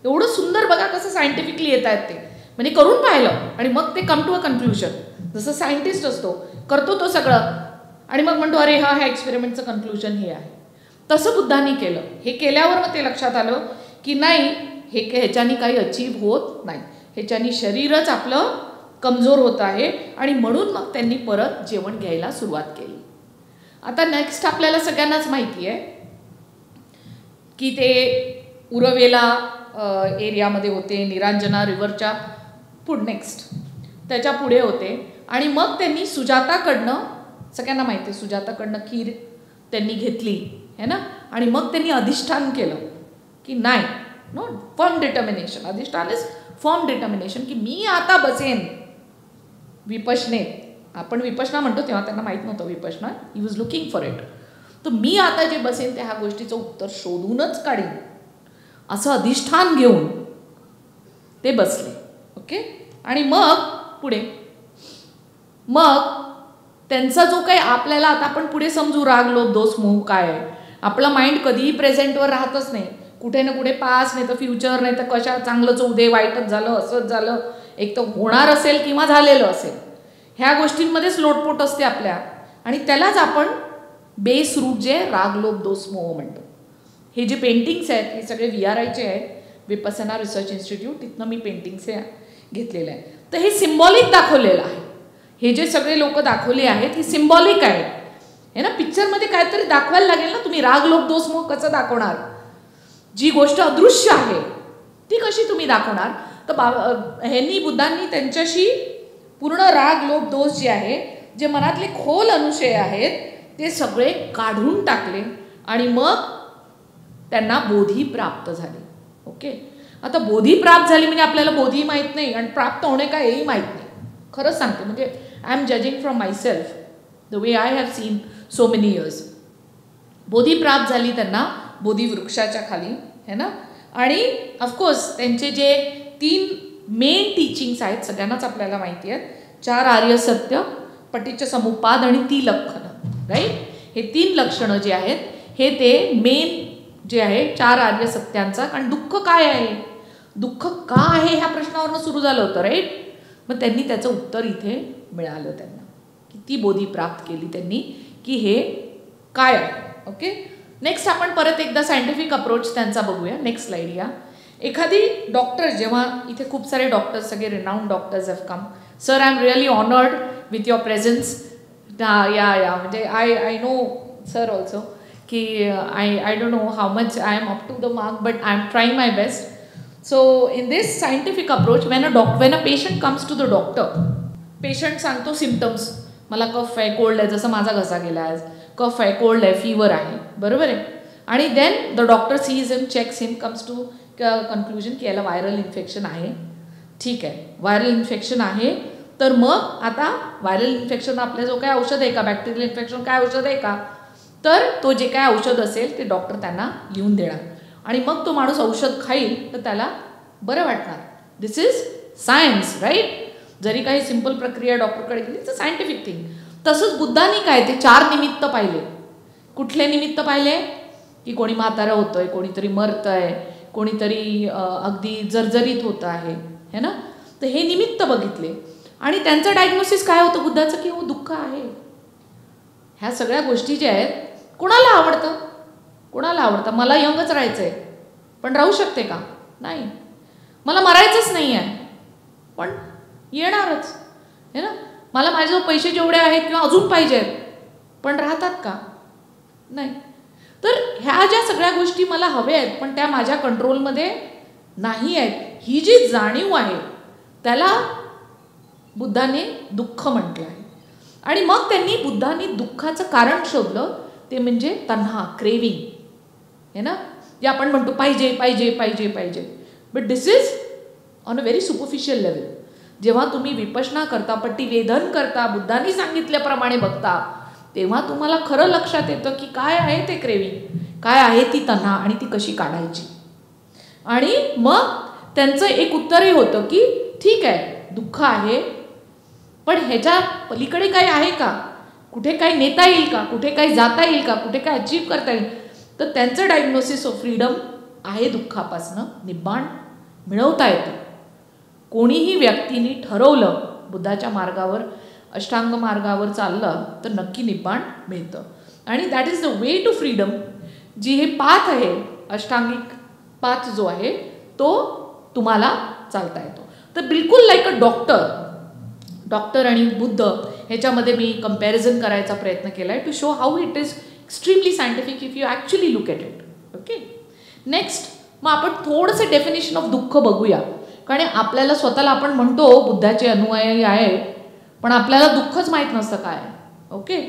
एवढं सुंदर बघा कसं सायंटिफिकली येत आहेत ते, म्हणजे करून पाहिलं आणि मग ते कम टू अ कन्क्ल्युजन. जसं सायंटिस्ट असतो, करतो तो सगळं आणि मग म्हणतो अरे ह्या एक्सपेरिमेंटचं कन्क्ल्युजन हे आहे, तसं बुद्धांनी केलं. हे केल्यावर मग ते लक्षात आलं की नाही, ह्याच्यानी काही अचीव होत नाही, ह्याच्यानी शरीरच आपलं कमजोर होत आहे. आणि म्हणून मग त्यांनी परत जेवण घ्यायला सुरुवात केली. आता नेक्स्ट आपल्याला सगळ्यांनाच माहिती आहे की ते उरवेला एरियामध्ये होते, निरांजना रिव्हरच्या नेक्स्ट त्याच्या पुढे होते. आणि मग त्यांनी सुजाताकडनं, सगळ्यांना माहिती आहे सुजाताकडनं खीर त्यांनी घेतली है ना, आणि मग त्यांनी अधिष्ठान केलं की नाही, नो, फर्म डिटर्मिनेशन, अधिष्ठान इज फर्म डिटर्मिनेशन की मी आता बसेन विपश्यनेत. आपण विपश्यना म्हणतो, तेव्हा त्यांना माहीत नव्हतं Vipassana, he was looking for it. तर मी आता जे बसेन त्या ह्या गोष्टीचं उत्तर शोधूनच काढीन असं अधिष्ठान घेऊन ते बसले. ओके. आणि मग पुढे मग त्यांचा जो काही आपल्याला आता आपण पुढे समजू राग लोभ दोष मोह काय आहे. आपलं माइंड कधीही प्रेझेंटवर राहतच नाही, कुठे ना कुठे पास नाही तर फ्युचर, नाही तर कशा चांगलंच होऊ दे, वाईटच झालं, असंच झालं, एक तर होणार असेल किंवा झालेलं असेल, ह्या गोष्टींमध्येच लोटपोट असते आपल्या. आणि त्यालाच आपण बेस रूट जे राग लोभ दोष मोह म्हणतो. हे जे पेंटिंग्स आहेत हे सगळे VRIचे आहेत, विपसना रिसर्च इन्स्टिट्यूट, तिथनं मी पेंटिंग्स घेतलेलं आहे. तर हे सिम्बॉलिक दाखवलेलं आहे. हे जे सगळे लोक दाखवले आहेत हे सिम्बॉलिक आहे. हे ना, पिक्चरमध्ये काहीतरी दाखवायला लागेल ना, तुम्ही राग लोभ दोष मोह कसं दाखवणार? जी गोष्ट अदृश्य आहे ती कशी तुम्ही दाखवणार? तर ह्यांनी बुद्धांनी त्यांच्याशी पूर्ण राग लोभ दोष जे आहे, जे मनातले खोल अनुशय आहेत ते सगळे काढून टाकले आणि मग त्यांना बोधी प्राप्त झाली. ओके, आता बोधी प्राप्त झाली म्हणजे आपल्याला बोधी माहीत नाही आणि प्राप्त होणे काय हेही माहीत नाही. खरंच सांगते, म्हणजे I am judging from my self the way I have seen so many years. Bodhi प्राप्त झाली त्यांना बोधी वृक्षाच्या खाली, है ना. आणि ऑफकोर्स त्यांचे जे 3 मेन टीचिंग्स आहेत सगळ्यांनाच आपल्याला माहिती आहेत, 4 आर्य सत्य, पटीच्य समुप्पाद आणि 3 लक्षणं, राईट. हे 3 लक्षणं जे आहेत हे ते मेन जे आहे 4 आर्य सत्यांचा. कारण दुःख काय आहे, दुःख का आहे ह्या प्रश्नावरनं सुरू झालं होतं, राईट. मग त्यांनी त्याचं उत्तर इथे मिळालं त्यांना, की ती बोधी प्राप्त केली त्यांनी की हे काय आहे. ओके, नेक्स्ट आपण परत एकदा सायंटिफिक अप्रोच त्यांचा बघूया. नेक्स्ट स्लाइड या. एखादी डॉक्टर, जेव्हा इथे खूप सारे डॉक्टर्स, सगळे renowned doctors have come. Sir, I am really honoured with your presence. या म्हणजे आय नो सर ऑल्सो की I don't know how much I am up to the mark, but I am trying my best. So in this scientific approach, when a patient comes to the doctor, patient सांगतो symptoms, मला कफ आहे, cold आहे, जसं माझा घसा गेला आहे, कफ आहे, कोल्ड आहे, फीवर आहे, बरोबर आहे. आणि then the doctor sees him, checks him, comes to conclusion की याला व्हायरल इन्फेक्शन आहे. ठीक आहे, व्हायरल इन्फेक्शन आहे, तर मग आता व्हायरल इन्फेक्शन आपल्या जो काय औषध आहे का, बॅक्टेरियल इन्फेक्शन काय औषध आहे का, तर तो जे काय औषध असेल ते डॉक्टर त्यांना लिहून देणार आणि मग तो माणूस औषध खाईल तर त्याला बरं वाटणार. दिस इज सायन्स, राईट. जरी काही सिंपल प्रक्रिया डॉक्टरकडे गेली तर सायंटिफिक थिंग. तसंच बुद्धांनी काय ते 4 निमित्त पाहिले. कुठले निमित्त पाहिले? की कोणी म्हातारं होतंय, कोणीतरी मरतंय, कोणीतरी अगदी जर्जरीत होतं आहे, है ना. तर हे निमित्त बघितले आणि त्यांचं डायग्नोसिस काय होतं बुद्धाचं, की हो दुःख आहे. ह्या सगळ्या गोष्टी ज्या आहेत कोणाला आवडतं, कोणाला आवडतं? मला यंगच राहायचं आहे पण राहू शकते का? नाही. मला मरायचंच नाही आहे पण येणारच, है ना. मला माझ्याजवळ पैसे जेवढे आहेत किंवा अजून पाहिजे आहेत पण राहतात का? नाही. तर ह्या ज्या सगळ्या गोष्टी मला हव्या आहेत पण त्या माझ्या कंट्रोलमध्ये नाही आहेत, ही जी जाणीव आहे त्याला बुद्धाने दुःख म्हटलं आहे. आणि मग त्यांनी बुद्धांनी दुःखाचं कारण शोधलं, ते म्हणजे तन्हा, क्रेविंग, है ना. जे आपण म्हणतो पाहिजे पाहिजे पाहिजे पाहिजे, but this is on a very superficial level. जेव्हा तुम्ही विपश्यना करता, पट्टीवेधन करता, बुद्धांनी सांगितल्याप्रमाणे बघता, तेव्हा तुम्हाला खरं लक्षात येतं की काय आहे ते क्रेविंग, काय आहे ती तन्हा आणि ती कशी काढायची. आणि मग त्यांचं एक उत्तरही होतं की ठीक आहे दुःख आहे पण ह्याच्या पलीकडे काही आहे का, कुठे काही नेता येईल का, कुठे काही जाता येईल का, कुठे काय अचीव करता येईल. तर त्यांचं डायग्नोसिस ऑफ फ्रीडम आहे दुःखापासनं निब्बाण मिळवता येतं. कोणीही व्यक्तीने ठरवलं बुद्धाच्या मार्गावर, अष्टांग मार्गावर चाललं तर नक्की निब्बाण मिळतं. आणि that is the way to freedom. जी हे पाथ आहे, अष्टांगिक पाथ जो आहे तो तुम्हाला चालता येतो. तर बिलकुल लाईक अ डॉक्टर आणि बुद्ध ह्याच्यामध्ये मी कम्पॅरिझन करायचा प्रयत्न केला आहे to show how it is extremely scientific if you actually look at it. Okay, next मग आपण थोडंसं डेफिनेशन ऑफ दुःख बघूया. कारण आपल्याला स्वतःला आपण म्हणतो बुद्धाचे अनुयायी आहे पण आपल्याला दुःखच माहीत नसतं काय. ओके,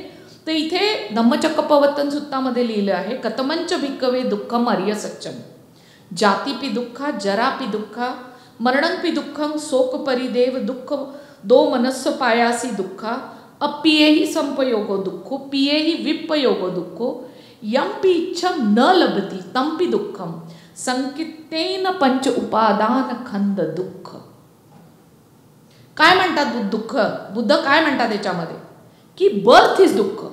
तर इथे धम्मचक्कपवत्तन सुत्तामध्ये लिहिलं आहे, कथमंच भिक्कवे दुःखम अर्य सच्चम, जातीपि दुःखा, जरापि दुःखा, मरणंपि दुःखं, शोक परिदेव दुःख, दो मनस्स पायासी दुःखा, अप्पियेहि संपयोगो दुःखो, पियेहि विप्पयोगो दुःखो, यम्पि इच्छम न लभति तम्पि दुःखम, संकितेन पंच उपादान खंद दुःख. काय म्हणतात दुःख? बुद्ध काय म्हणतात याच्यामध्ये की बर्थ इज दुःख,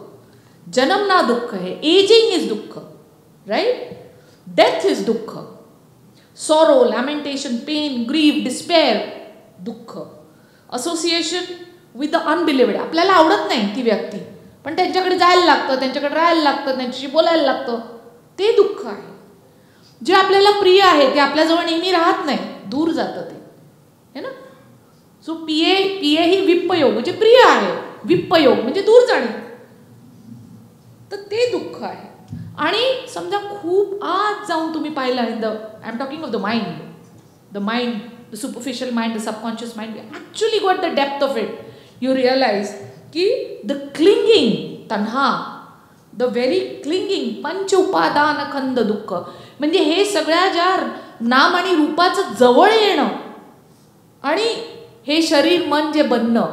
जन्मना दुःख आहे, एजिंग इज दुःख, राईट, डेथ इज दुःख, sorrow, lamentation, pen, grief, despair दुःख, असोसिएशन विथ द अनबिलिव्हेड. आपल्याला आवडत नाही ती व्यक्ती, पण त्यांच्याकडे जायला लागतं, त्यांच्याकडे राहायला लागतं, त्यांच्याशी बोलायला लागतं, ते दुःख आहे. जे आपल्याला प्रिय आहे ते आपल्याजवळ नेहमी राहत नाही, दूर जातं ते, है ना. सो पिये ही विप्पयोग म्हणजे प्रिय आहे, विप्पयोग म्हणजे दूर जाणे, तर ते दुःख आहे. आणि समजा खूप आत जाऊन तुम्ही पाहिलं, I am talking of the mind, the superficial mind, the subconscious mind, actually got the depth of it. You realise की द क्लिंगिंग तन्हा, द व्हेरी क्लिंगिंग, पंच उपादान खंद दुःख, म्हणजे हे सगळ्या ज्या नाम आणि रूपाचं जवळ येणं आणि हे शरीर मन जे बनणं,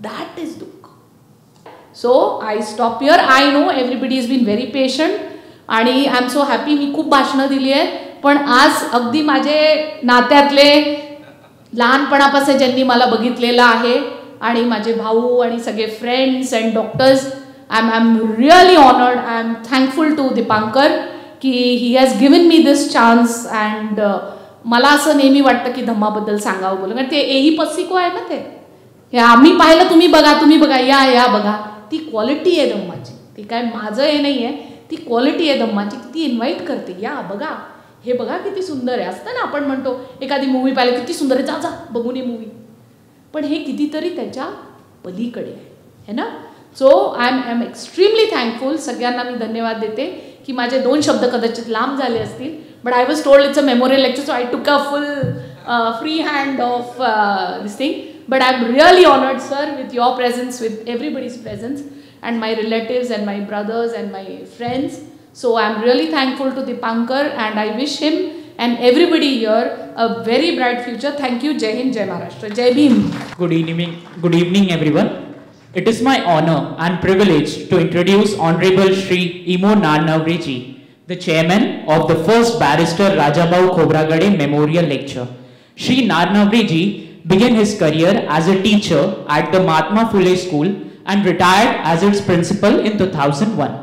दॅट इज दुःख. So I stop here. I know everybody is been very patient आणि आय एम सो हॅपी. मी खूप भाषणं दिली आहेत, पण आज अगदी माझे नात्यातले लहानपणापासून ज्यांनी मला बघितलेलं आहे आणि माझे भाऊ आणि सगळे friends and doctors, I am really honoured. I am thankful to Dipankar की he has given me this chance. And मला असं नेहमी वाटतं की धम्माबद्दल सांगावं बोलू, कारण ते एही पसिको आहे ना, ते आम्ही पाहिलं, तुम्ही बघा, या बघा, ती क्वालिटी आहे धम्माची. ती काय माझं हे नाही आहे, ती क्वालिटी आहे धम्माची. ती इन्व्हाइट करते, या बघा, हे बघा किती सुंदर आहे. असतं ना आपण म्हणतो एखादी मूवी पाहिली किती सुंदर आहे, जा बघून ये मूवी, पण हे कितीतरी त्याच्या पलीकडे आहे ना. So I am extremely thankful. सगळ्यांना मी धन्यवाद देते की माझे 2 शब्द कदाचित लांब झाले असतील, but I was told it's a memorial lecture, so I took a full free hand of this thing. But I'm really honored, sir, with your presence, with everybody's presence, and my relatives and my brothers and my friends. So I'm really thankful to Dipankar, and I wish him and everybody here a very bright future. Thank you. Jai Hind, Jai Maharashtra, Jai Bhim.
Good evening, everyone. It is my honor and privilege to introduce Honorable Shri Imo Narnavreji, the chairman of the first Barrister Rajabhau Khobragade Memorial Lecture. Shri Narnavreji began his career as a teacher at the Mahatma Phule School and retired as its principal in 2001.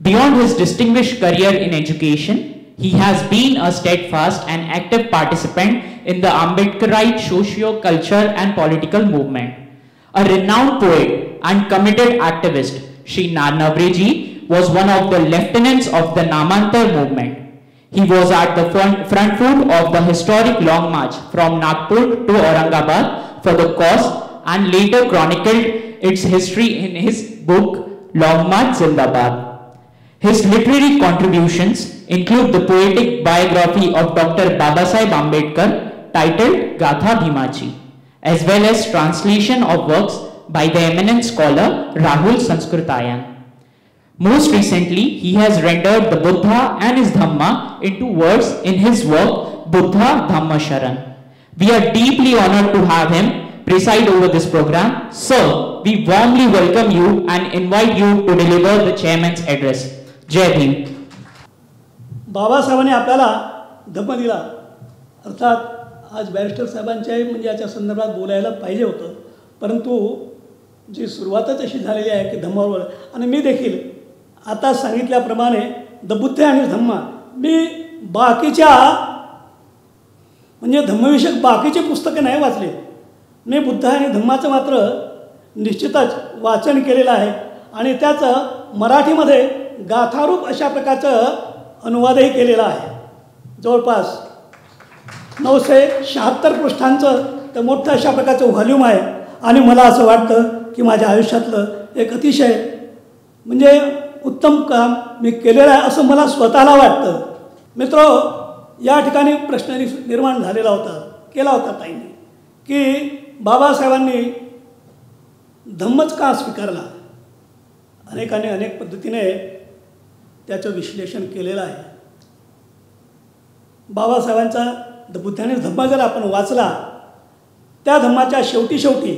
Beyond his distinguished career in education, he has been a steadfast and active participant in the Ambedkarite socio-cultural and political movement. A renowned poet and committed activist, Shri Narnavreji was one of the lieutenants of the Namantar movement. He was at the front foot of the historic Long March from Nagpur to Aurangabad for the cause and later chronicled its history in his book Long March Zindabad. His literary contributions include the poetic biography of Dr. Babasaheb Ambedkar titled Gatha Bhimachi, as well as translation of works by the eminent scholar Rahul Sanskritayan. Most recently, he has rendered the Buddha and his Dhamma into words in his work Buddha Dhamma Sharan. We are deeply honored to have him preside over this program. Sir, we warmly welcome you and invite you to deliver the chairman's address. Jai Bhim.
बाबासाहेबांनी आपल्याला धम्म दिला, अर्थात आज barrister साहेबांच्याही म्हणजे याच्या संदर्भात बोलायला पाहिजे होतं, परंतु जी सुरुवातच अशी झालेली आहे की धम्मावर. आणि मी देखील आता सांगितल्याप्रमाणे द बुद्ध आणि धम्मा, मी बाकीच्या म्हणजे धम्मविषयक बाकीची पुस्तकं नाही वाचली, मी बुद्ध आणि धम्माचं मात्र निश्चितच वाचन केलेलं आहे आणि त्याचं मराठीमध्ये गाथारूप अशा प्रकारचं अनुवादही केलेला आहे. जवळपास 976 पृष्ठांचं ते मोठं अशा प्रकारचं व्हॉल्यूम आहे आणि मला असं वाटतं की माझ्या आयुष्यातलं एक अतिशय म्हणजे उत्तम काम मी केलेलं आहे असं मला स्वतःला वाटतं. मित्रो, या ठिकाणी प्रश्न निर्माण झालेला होता, केला होता ताईंनी, की बाबासाहेबांनी धम्मच का स्वीकारला. अनेकांनी अनेक पद्धतीने त्याचं विश्लेषण केलेलं आहे. बाबासाहेबांचा द बुद्ध आणि धम्मा जर आपण वाचला, त्या धम्माच्या शेवटी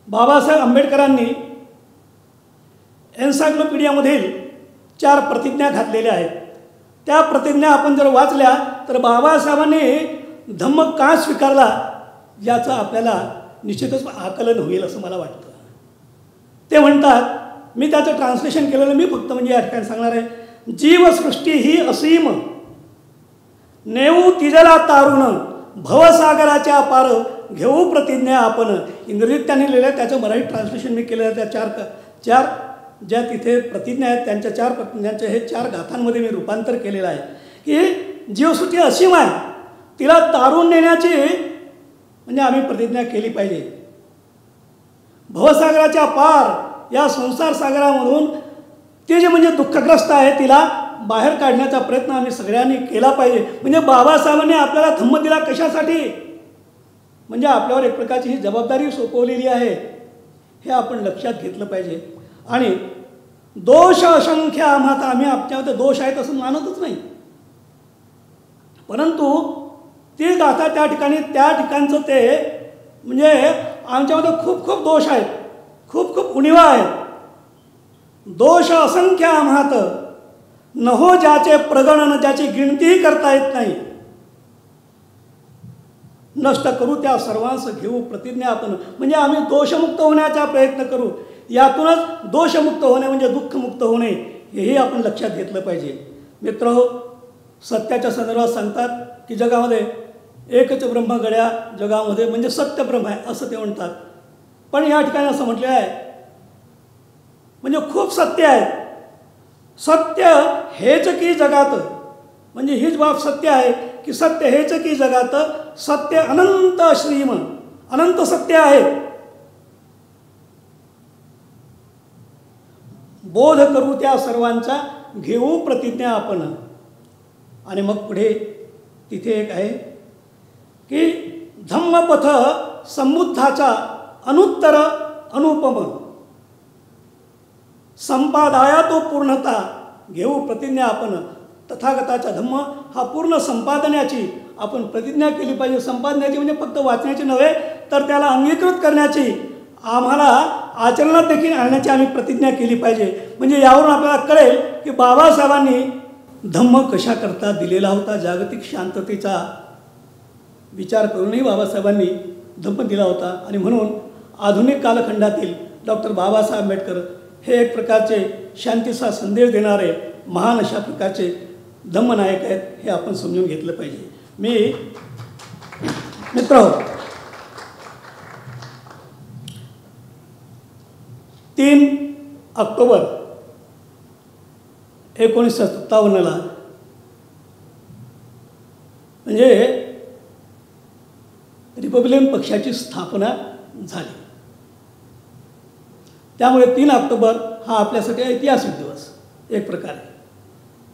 बाबासाहेब आंबेडकरांनी एन्सायक्लोपीडियामधील 4 प्रतिज्ञा घातलेल्या आहेत. त्या प्रतिज्ञा आपण जर वाचल्या तर बाबासाहेबांनी धम्म का स्वीकारला याचं आपल्याला निश्चितच आकलन होईल असं मला वाटतं. ते म्हणतात, मी त्याचं ट्रान्सलेशन केलेलं मी फक्त म्हणजे या ठिकाणी सांगणार आहे. जीवसृष्टी ही असीम नेऊ तिजला तारुण भवसागराच्या पार घेऊ प्रतिज्ञा आपण. इंग्रजीत त्यांनी लिहिलं आहे, त्याचं मराठी ट्रान्सलेशन मी केलं आहे. त्या चार ज्या तिथे प्रतिज्ञा आहेत त्यांच्या 4 प्रतिज्ञांच्या हे 4 गाथांमध्ये मी रूपांतर केलेलं आहे की जीवसृष्टी असीम आहे, तिला तारून नेण्याची म्हणजे आम्ही प्रतिज्ञा केली पाहिजे. भवसागराच्या पार या संसार सागरामधून ते जे म्हणजे दुःखग्रस्त आहे तिला बाहेर काढण्याचा प्रयत्न आम्ही सगळ्यांनी केला पाहिजे. म्हणजे बाबासाहेबांनी आपल्याला धम्म दिला कशासाठी, म्हणजे आपल्यावर एक प्रकारची ही जबाबदारी सोपवलेली आहे, हे आपण लक्षात घेतलं पाहिजे. आणि दोष असंख्य आम्हाला, आम्ही आपल्यामध्ये दोष आहेत असं मानतच नाही, परंतु ती गाथा त्या ठिकाणचं ते म्हणजे आमच्यामध्ये खूप खूप दोष आहेत, खूप खूप उणिवा आहेत. दोष असंख्य आम्हात नहो ज्याचे प्रगणन, ज्याची गिणतीही करता येत नाही. नष्ट करू त्या सर्वांस घेऊ प्रतिज्ञा आपण. म्हणजे आम्ही दोषमुक्त होण्याचा प्रयत्न करू. यातूनच दोषमुक्त होणे म्हणजे दुःखमुक्त होणे हेही आपण लक्षात घेतलं पाहिजे. मित्रहो, सत्याच्या संदर्भात सांगतात की जगामध्ये एकच ब्रह्म गड्या जगामध्ये म्हणजे सत्य ब्रह्म आहे असं ते म्हणतात. पण या ठिकाणी असं म्हटलं आहे म्हणजे खूप सत्य आहे. सत्य हेच की जगात, म्हणजे हीच बाब सत्य आहे की सत्य हेच की जगात सत्य अनंत श्रीम, अनंत सत्य आहे. बोध करू त्या सर्वांचा घेऊ प्रतिज्ञा आपण. आणि मग पुढे तिथे एक आहे की धम्मपथ समुद्धाचा अनुत्तर अनुपम संपादाया तो पूर्णता घेऊ प्रतिज्ञा आपण. तथागताचा धम्म हा पूर्ण संपादण्याची आपण प्रतिज्ञा केली पाहिजे. संपादण्याची म्हणजे फक्त वाचण्याची नव्हे तर त्याला अंगीकृत करण्याची, आम्हाला आचरणात देखील आणण्याची आम्ही प्रतिज्ञा केली पाहिजे. म्हणजे यावरून आपल्याला कळेल की बाबासाहेबांनी धम्म कशाकरता दिलेला होता. जागतिक शांततेचा विचार करूनही बाबासाहेबांनी धम्म दिला होता. आणि म्हणून आधुनिक कालखंडातील डॉक्टर बाबासाहेब आंबेडकर हे एक प्रकारचे शांतीचा संदेश देणारे महान अशा प्रकारचे धम्मनायक आहेत, हे आपण समजून घेतलं पाहिजे. मी मित्र 3 ऑक्टोबर 1957 म्हणजे रिपब्लिकन पक्षाची स्थापना झाली. त्यामुळे 3 ऑक्टोबर हा आपल्यासाठी ऐतिहासिक दिवस एक प्रकारे.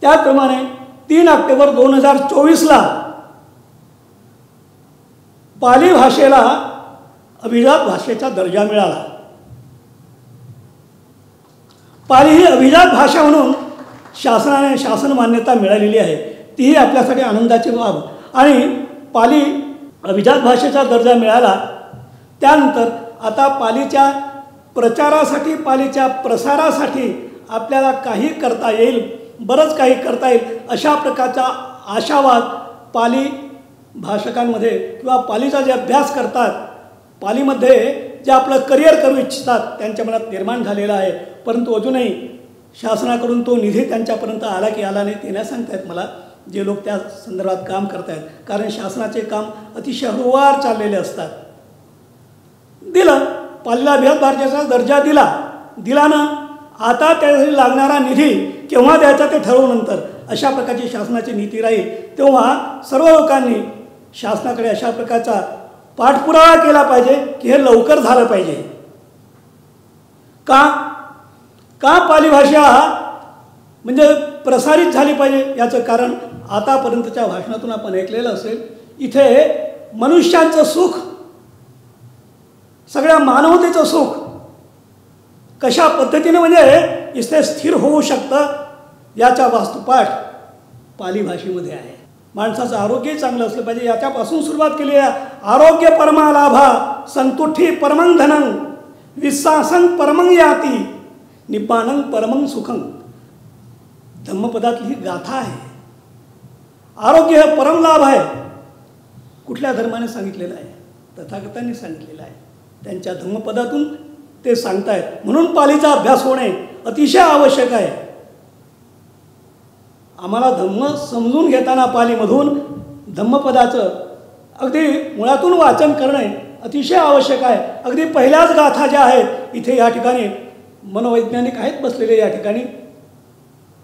त्याप्रमाणे 3 ऑक्टोबर 2024ला पाली भाषेला अभिजात भाषेचा दर्जा मिळाला. पाली ही अभिजात भाषा म्हणून शासन मान्यता मिळालेली आहे. तीही आपल्यासाठी आनंदाची बाब. आणि पाली अभिजात भाषेचा दर्जा मिळाला त्यानंतर आता पालीच्या प्रचारासाठी, पालीच्या प्रसारासाठी आपल्याला काही करता येईल, बरंच काही करता येईल अशा प्रकारचा आशावाद पाली भाषकांमध्ये किंवा पालीचा जे अभ्यास करतात, पालीमध्ये जे आपलं करिअर करू इच्छितात त्यांच्या मनात निर्माण झालेला आहे. परंतु अजूनही शासनाकडून तो निधी त्यांच्यापर्यंत आला की आला नाही ते नाही सांगतायत मला, जे लोक त्या संदर्भात काम करत आहेत. कारण शासनाचे काम अतिशय हळूवार चाललेले असतात. दिलं पालीला अभिजात भाषेचा दर्जा दिला ना, आता त्यासाठी लागणारा निधी केव्हा द्यायचा ते ठरवूनंतर अशा प्रकारची शासनाची नीती राहील. तेव्हा सर्व लोकांनी शासनाकडे अशा प्रकारचा पाठपुरावा केला पाहिजे की हे लवकर झालं पाहिजे. का पाली भाषा म्हणजे प्रसारित झाली पाहिजे याचं कारण आतापर्यंतच्या भाषणातून आपण ऐकलेलं असेल. इथे मनुष्यांचं सुख, सगळ्या मानवतेचं सुख कशा पद्धतीने म्हणजे इथे स्थिर होऊ शकतं याचा वास्तुपाठ पाली भाषेमध्ये आहे. माणसाचं आरोग्य चांगलं असलं पाहिजे याच्यापासून सुरुवात केली आहे. आरोग्य परमा लाभा संतुठी परमं धनं विश्वासं परमं याती निब्बाणं परमं सुखं. धम्मपदातली ही गाथा आहे. आरोग्य हे परम लाभ आहे. कुठल्या धर्माने सांगितलेलं आहे? तथागतांनी सांगितलेलं आहे. त्यांच्या धम्मपदातून ते सांगतायत. म्हणून पालीचा अभ्यास होणे अतिशय आवश्यक आहे. आम्हाला धम्म समजून घेताना पालीमधून धम्मपदाचं अगदी मुळातून वाचन करणे अतिशय आवश्यक आहे. अगदी पहिल्याच गाथा ज्या आहेत इथे या ठिकाणी मनोवैज्ञानिक आहेत बसलेले या ठिकाणी.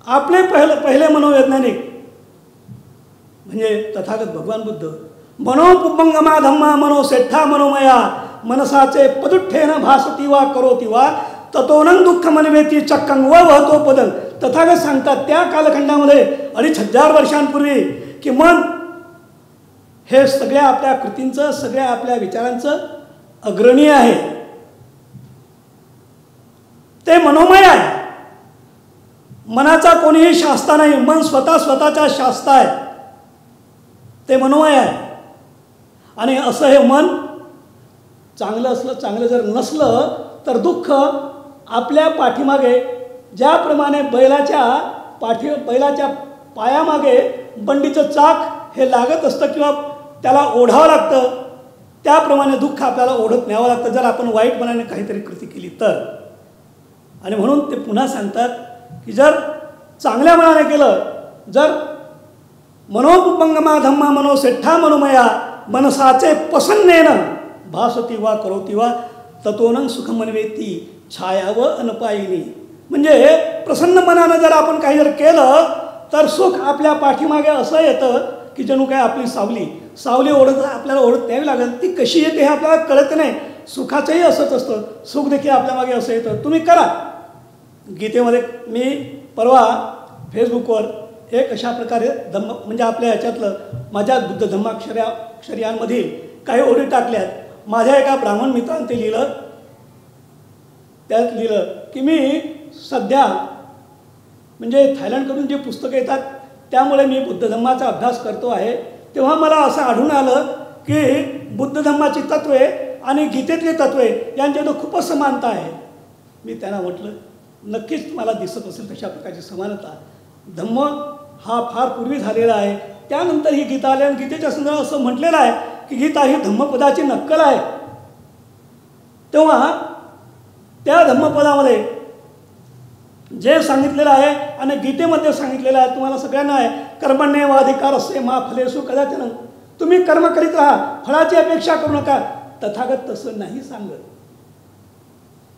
आपले पहिले मनोवैज्ञानिक म्हणजे तथागत भगवान बुद्ध. मनोपुपंगमा धम्मा मनोसेठा मनोमया मनसाचे पदुठ्ठेन भासती वा करोती वा ततोनं दुःख मनवेती चक्कंग व वहतो पदं. तथागत सांगतात त्या कालखंडामध्ये 2500 वर्षांपूर्वी की मन हे सगळ्या आपल्या कृतींचं सगळ्या आपल्या विचारांचं अग्रणी आहे. ते मनोमय आहे. मनाचा कोणीही शास्ता नाही. मन स्वतःच्या शास्ता आहे. ते मनोमय आहे. आणि असं हे मन चांगलं असलं चांगलं जर नसलं तर दुःख आपल्या पाठीमागे ज्याप्रमाणे बैलाच्या पायामागे बंडीचं चाक हे लागत असतं किंवा त्याला ओढावं लागतं त्याप्रमाणे दुःख आपल्याला ओढत न्यावं लागतं जर आपण वाईटपणाने काहीतरी कृती केली तर. आणि म्हणून ते पुन्हा सांगतात की जर चांगल्या मनाने केलं जर मनोपुपंगमा धम्मा मनोसेठा मनोमया मनसाचे प्रसन्नेन भासती वा करोती वा ततोनं सुखमन्वेती छाया व अनपायिनी. म्हणजे प्रसन्न मनानं जर आपण काही जर केलं तर सुख आपल्या पाठीमागे असं येतं की जणू काय आपली सावली आपल्याला ओढत न्यावी लागेल. ती कशी येते हे आपल्याला कळत नाही. सुखाचंही असंच असतं. सुख देखील आपल्या मागे असं येतं. तुम्ही करा. गीतेमध्ये मी परवा फेसबुकवर एक अशा प्रकारे धम्म म्हणजे आपल्या ह्याच्यातलं माझ्या बुद्ध धम्माक्षरयांमधील काही ओळी टाकल्यात. माझ्या एका ब्राह्मण मित्राने ते लिहिलं. त्यात लिहिलं की मी सध्या म्हणजे थायलंडकडून जी पुस्तकं येतात त्यामुळे मी बुद्ध धम्माचा अभ्यास करतो आहे. तेव्हा मला असं आढळून आलं की बुद्ध धम्माची तत्वे आणि गीतेतली तत्वे यांच्यात खूपच समानता आहे. मी त्यांना म्हटलं नक्कीच मला दिसत असेल तशा प्रकारची समानता. धम्म हा फार पूर्वी झालेला आहे. त्यानंतर ही गीता आली आणि गीतेच्या संदर्भात असं म्हटलेलं आहे की गीता ही धम्मपदाची नक्कल आहे. तेव्हा त्या धम्मपदामध्ये जे सांगितलेलं आहे आणि गीतेमध्ये सांगितलेलं आहे तुम्हाला सगळ्यांना आहे कर्मण्येवाधिकार असते मा फलेषु कदाचन. तुम्ही कर्म करीत राहा फळाची अपेक्षा करू नका. तथागत तसं नाही सांगत.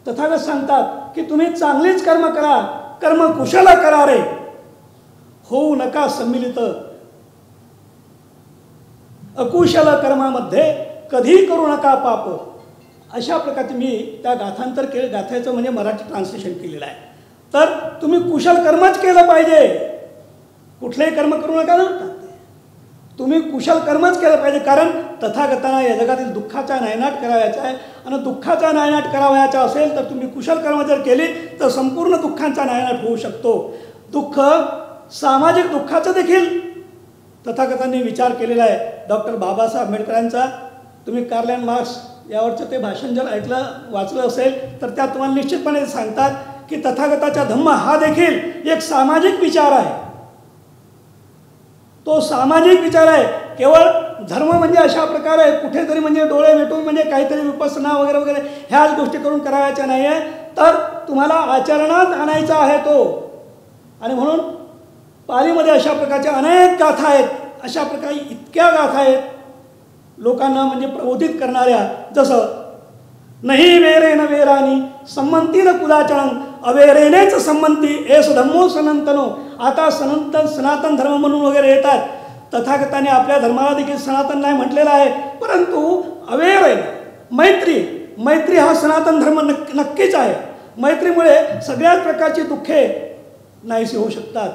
तथागत सांगतात की तुम्ही चांगलीच कर्म करा. कर्म कुशल करा रे होऊ नका सम्मिलित. अकुशल कर्मामध्ये कधी करू नका पाप. अशा प्रकारचे मी त्या गाथांतर केलं. गाथ्याचं म्हणजे मराठी ट्रान्सलेशन केलेलं आहे. तर तुम्ही कुशल कर्मच केलं पाहिजे. कुठलेही कर्म करू नका ना. तुम्ही कुशल कर्मच केलं पाहिजे. कारण तथागतांना या जगातील दुःखाचा नायनाट करावयाचा आहे आणि दुःखाचा नायनाट करावयाचा असेल तर तुम्ही कुशल कर्म जर केली तर संपूर्ण दुःखांचा नायनाट होऊ शकतो. दुःख सामाजिक दुःखाचं देखील तथागतांनी विचार केलेला आहे. डॉक्टर बाबासाहेब आंबेडकरांचा तुम्ही कार्ल मार्क्स यावरचं ते भाषण जर वाचलं असेल तर त्यात तुम्हाला निश्चितपणे सांगतात की तथागताचा धम्म हा देखील एक सामाजिक विचार आहे. तो सामाजिक विचार आहे. केवळ धर्म म्हणजे अशा प्रकारे कुठेतरी म्हणजे डोळे भेटून म्हणजे काहीतरी विपස්සना वगैरे वगैरे ह्याच गोष्टी करून करायच्या नाही आहे तर तुम्हाला आचरणात आणायचा आहे तो. आणि म्हणून पालीमध्ये अशा प्रकारच्या अनेक गाथा आहेत. अशा प्रकारे इतक्या गाथा आहेत लोकांना म्हणजे प्रबोधित करणाऱ्या. जसं नाही वेरे न वेरानी संमंती न कुदाचरण अवेरेनेच संमंती एस धम्मो सनातनो. आता सनातन धर्म म्हणून वगैरे येतात. तथागताने आपल्या धर्माला देखील सनातन नाही म्हटलेला आहे. परंतु अवेर मैत्री हा सनातन धर्म नक्कीच आहे. मैत्रीमुळे सगळ्याच प्रकारची दुःखे नाहीसे होऊ शकतात.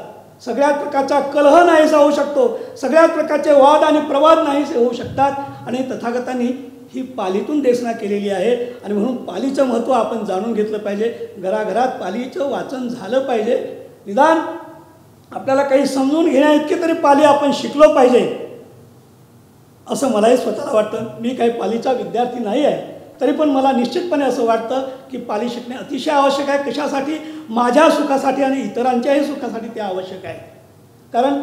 सगळ्याच प्रकारचा कलह नाहीसा होऊ शकतो. सगळ्याच प्रकारचे वाद आणि प्रवाद नाहीसे होऊ शकतात. आणि तथागतांनी ही पालीतून देशना केलेली आहे. आणि म्हणून पालीचं महत्त्व आपण जाणून घेतलं पाहिजे. घराघरात पालीचं वाचन झालं पाहिजे. निदान आपल्याला काही समजून घेण्या इतके तरी पाली आपण शिकलो पाहिजे असं मलाही स्वतःला वाटतं. मी काही पालीचा विद्यार्थी नाही आहे तरी पण मला निश्चितपणे असं वाटतं की पाली शिकणे अतिशय आवश्यक आहे. कशासाठी? माझ्या सुखासाठी आणि इतरांच्याही सुखासाठी ते आवश्यक आहे. कारण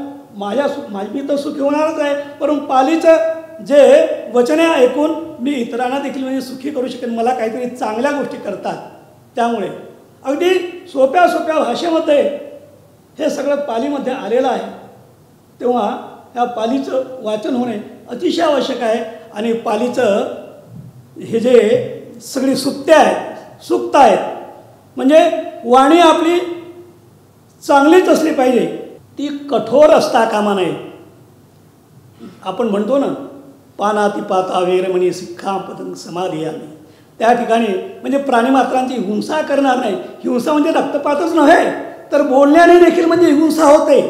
मी तर सुखी होणारच आहे परंतु पालीचं जे वचने ऐकून मी इतरांना देखील म्हणजे सुखी करू शकेन, मला काहीतरी चांगल्या गोष्टी करतात. त्यामुळे अगदी सोप्या सोप्या भाषेमध्ये हे सगळं पालीमध्ये आलेलं आहे. तेव्हा ह्या पालीचं वाचन होणे अतिशय आवश्यक आहे. आणि पालीचं हे जे सगळी सुक्त्या आहेत, सूक्त आहेत, म्हणजे वाणी आपली चांगलीच असली पाहिजे, ती कठोर असता कामा नये. आपण म्हणतो ना, पानाती पाता वेरमणी सिक्खा पतंग समाधी आम्ही, त्या ठिकाणी म्हणजे प्राणीमात्रांची हिंसा करणार नाही. हिंसा म्हणजे रक्तपातच नव्हे, तर बोलण्याने देखील म्हणजे हिंसा होते.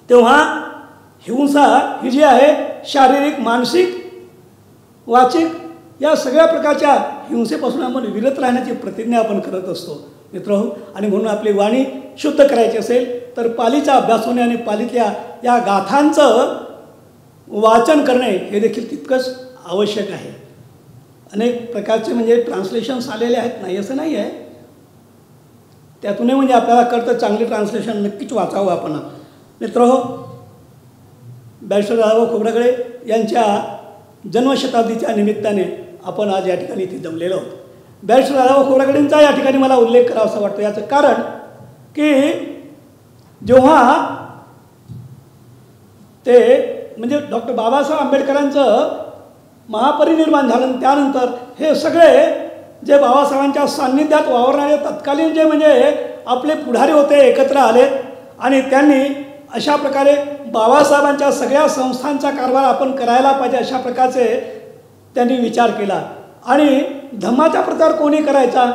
तेव्हा हिंसा ही जी आहे शारीरिक, मानसिक, वाचिक या सगळ्या प्रकारच्या हिंसेपासून आपण विरत राहण्याची प्रतिज्ञा आपण करत असतो मित्रहो. आणि म्हणून आपली वाणी शुद्ध करायची असेल तर पालीचा अभ्यास होणे आणि पालीतल्या या गाथांचं वाचन करणे हे देखील तितकंच आवश्यक आहे. अनेक प्रकारचे म्हणजे ट्रान्सलेशन्स आलेले आहेत, नाही असं नाही आहे. त्यातूनही म्हणजे आपल्याला कळतं चांगले ट्रान्सलेशन नक्कीच वाचावं आपण मित्रहो. बॅरिस्टर राजाभाऊ खोब्रागडे यांच्या जन्मशताब्दीच्या निमित्ताने आपण आज या ठिकाणी इथे जमलेलो आहोत. बॅरिस्टर राजाभाऊ खोब्रागडेंचा या ठिकाणी मला उल्लेख करावा असं वाटतं. याचं कारण की जेव्हा ते म्हणजे डॉक्टर बाबासाहेब आंबेडकरांचं महापरिनिर्वाण झालं, त्यानंतर हे सगळे जे बाबासाहेबांच्या सान्निध्यात वावरणारे तत्कालीन जे म्हणजे आपले पुढारी होते एकत्र आलेत आणि त्यांनी अशा प्रकारे बाबासाहेबांच्या सगळ्या संस्थांचा कारभार आपण करायला पाहिजे अशा प्रकारचे त्यांनी विचार केला. आणि धम्माचा प्रचार कोणी करायचा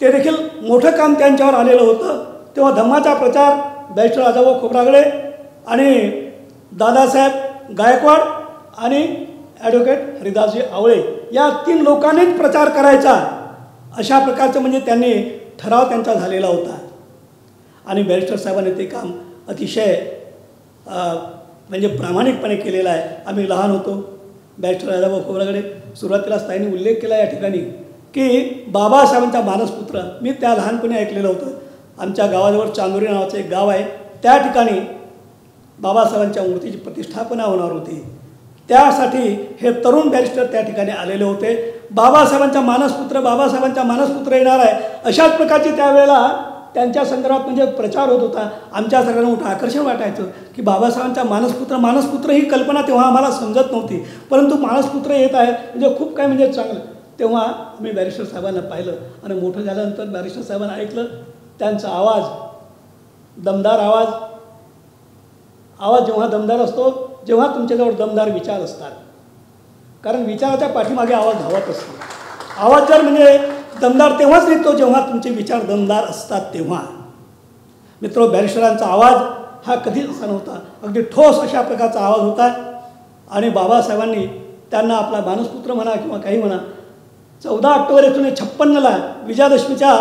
ते देखील मोठं काम त्यांच्यावर आलेलं होतं. तेव्हा धम्माचा प्रचार बॅरिस्टर राजाभाऊ खोब्रागडे आणि दादासाहेब गायकवाड आणि ॲडव्होकेट हरिदासजी आवळे या 3 लोकांनीच प्रचार करायचा अशा प्रकारचं म्हणजे त्यांनी ठराव त्यांचा झालेला होता. आणि बॅरिस्टर साहेबांनी ते काम अतिशय म्हणजे प्रामाणिकपणे केलेलं आहे. आम्ही लहान होतो. बॅरिस्टर राजाभाऊ खोब्रागडे सुरुवातीलाच त्यांनी उल्लेख केला या ठिकाणी की बाबासाहेबांचा मानसपुत्र, मी त्या लहानपणी ऐकलेलं होतं. आमच्या गावाजवळ चांदोरी नावाचं एक गाव आहे, त्या ठिकाणी बाबासाहेबांच्या मूर्तीची प्रतिष्ठापना होणार होती. त्यासाठी हे तरुण बॅरिस्टर त्या ठिकाणी आलेले होते. बाबासाहेबांचा मानसपुत्र येणार आहे अशाच प्रकारची त्यावेळेला त्यांच्या संदर्भात म्हणजे प्रचार होत होता. आमच्या सगळ्यांना मोठं आकर्षण वाटायचं की बाबासाहेबांचा मानसपुत्र ही कल्पना तेव्हा आम्हाला समजत नव्हती, परंतु मानसपुत्र येत आहे म्हणजे खूप काय म्हणजे चांगलं. तेव्हा आम्ही बॅरिस्टर साहेबांना पाहिलं आणि मोठं झाल्यानंतर बॅरिस्टर साहेबांना ऐकलं. त्यांचा आवाज दमदार आवाज जेव्हा दमदार असतो जेव्हा तुमच्याजवळ दमदार विचार असतात, कारण विचाराच्या पाठीमागे आवाज धावत असतो. आवाज जर म्हणजे दमदार तेव्हाच निघतो जेव्हा तुमचे विचार दमदार असतात तेव्हा. मित्र, बॅरिस्टरांचा आवाज हा कधीच असा नव्हता, अगदी ठोस अशा प्रकारचा आवाज होता. आणि बाबासाहेबांनी त्यांना आपला मानसपुत्र म्हणा किंवा काही म्हणा 14 ऑक्टोबर 1956 विजयादशमीच्या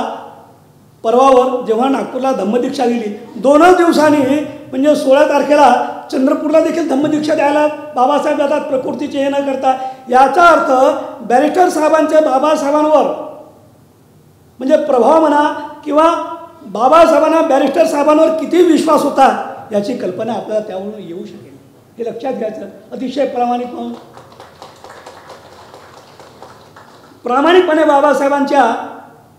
पर्वावर जेव्हा नागपूरला धम्मदीक्षा दिली, 2 दिवसांनी म्हणजे 16 तारखेला चंद्रपूरला देखील धम्मदीक्षा द्यायला बाबासाहेब जातात प्रकृतीचे हे न करता. याचा अर्थ बॅरिस्टर साहेबांचे बाबासाहेबांवर म्हणजे प्रभाव म्हणा किंवा बाबासाहेबांना बॅरिस्टर साहेबांवर किती विश्वास होता याची कल्पना आपल्याला त्यावरून येऊ शकेल. हे लक्षात घ्यायचं. अतिशय प्रामाणिकपणे बाबासाहेबांच्या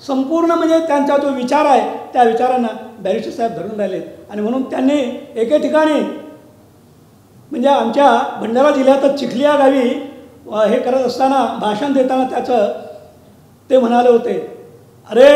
संपूर्ण म्हणजे त्यांचा जो विचार आहे त्या विचारांना बॅरिस्टर साहेब धरून राहिले. आणि म्हणून त्यांनी एके ठिकाणी म्हणजे आमच्या भंडारा जिल्ह्यातच चिखली या गावी हे करत असताना भाषण देताना त्याचं ते म्हणाले होते, अरे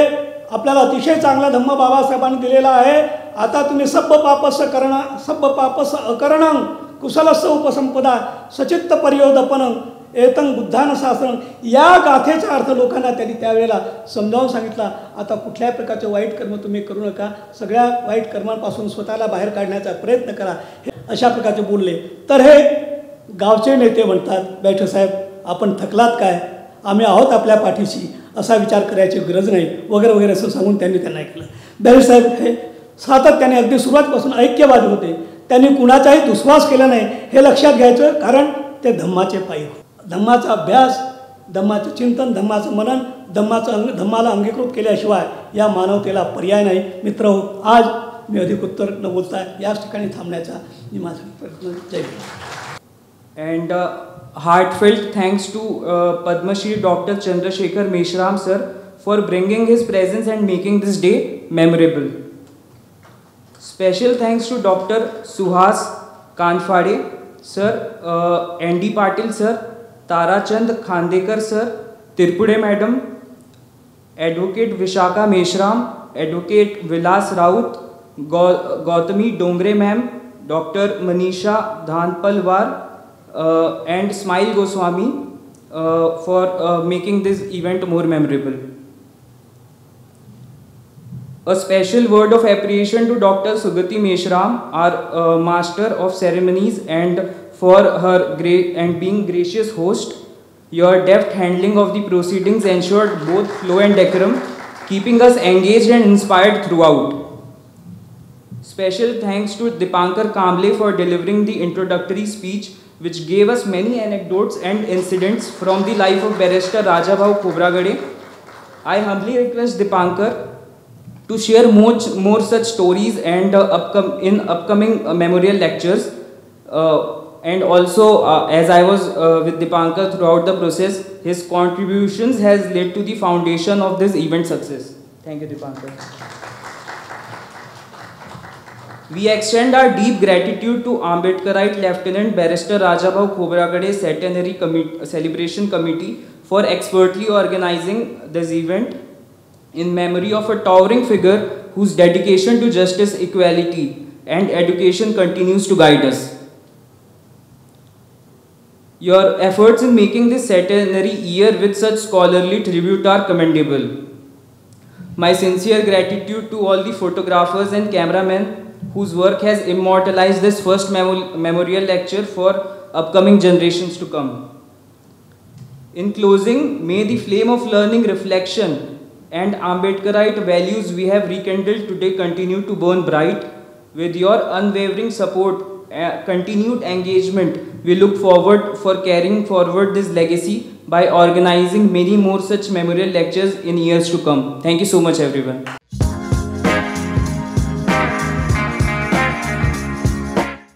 आपल्याला अतिशय चांगला धम्म बाबासाहेबांनी दिलेला आहे. आता तुम्ही सब्ब पापस अकरणं कुशलस्स उपसंपदा सचित्त पर्योदपनं एतं बुद्धान शासनं या गाथेचा अर्थ लोकांना त्यांनी त्यावेळेला समजावून सांगितला. आता कुठल्याही प्रकारचे वाईट कर्म तुम्ही करू नका, सगळ्या वाईट कर्मांपासून स्वतःला बाहेर काढण्याचा प्रयत्न करा, हे अशा प्रकारचे बोलले. तर हे गावचे नेते म्हणतात, बॅरिस्टर साहेब आपण थकलात काय, आम्ही आहोत आपल्या पाठीशी, असा विचार करायची गरज नाही वगैरे वगैरे असं सांगून त्यांनी त्यांना ऐकलं. बॅरिस्टर साहेब हे सातत्याने अगदी सुरुवातीपासून ऐक्यवादी होते. त्यांनी कुणाचाही दुस्वास केला नाही हे लक्षात घ्यायचं, कारण ते धम्माचे पायी होते. धम्माचा अभ्यास, धम्माचं चिंतन, धम्माचं मनन, धम्माला अंगीकृत केल्याशिवाय या मानवतेला पर्याय नाही. मित्र, आज मी अधिक उत्तर न बोलता याच ठिकाणी थांबण्याचा मी माझा प्रयत्न. जय Hind.
And heartfelt thanks to Padma Shri Dr. Chandrasekhar Meshram sir for bringing his presence and making this day memorable. Special thanks to Dr. Suhas Kanfade sir, Andy Patil sir, Tarachand Khandekar sir, Tirpude madam, Advocate Vishaka Meshram, Advocate Vilas Raut, Gautami Dongre ma'am, Dr. Manisha Dhanpalwar, and Smile Goswami for making this event more memorable. A special word of appreciation to Dr. Sugati Meshram, our Master of Ceremonies, and for her being gracious host. Your deft handling of the proceedings ensured both flow and decorum, keeping us engaged and inspired throughout. Special thanks to Dipankar Kamble for delivering the introductory speech, which gave us many anecdotes and incidents from the life of Barrister Rajabhau Khobragade. I humbly request Dipankar to share more such stories and in upcoming memorial lectures. And also, as I was with Dipankar throughout the process, his contributions has led to the foundation of this event success. Thank you, Dipankar. We extend our deep gratitude to Ambedkarite Lieutenant Barrister Rajabhau Khobragade Centenary Celebration Committee for expertly organizing this event in memory of a towering figure whose dedication to justice, equality, and education continues to guide us. Your efforts in making this centenary year with such scholarly tribute are commendable. My sincere gratitude to all the photographers and cameramen whose work has immortalized this first memorial lecture for upcoming generations to come. In closing, may the flame of learning, reflection, and Ambedkarite values we have rekindled today continue to burn bright. With your unwavering support, continued engagement, we look forward for carrying forward this legacy by organizing many more such memorial lectures in years to come. Thank you so much, everyone.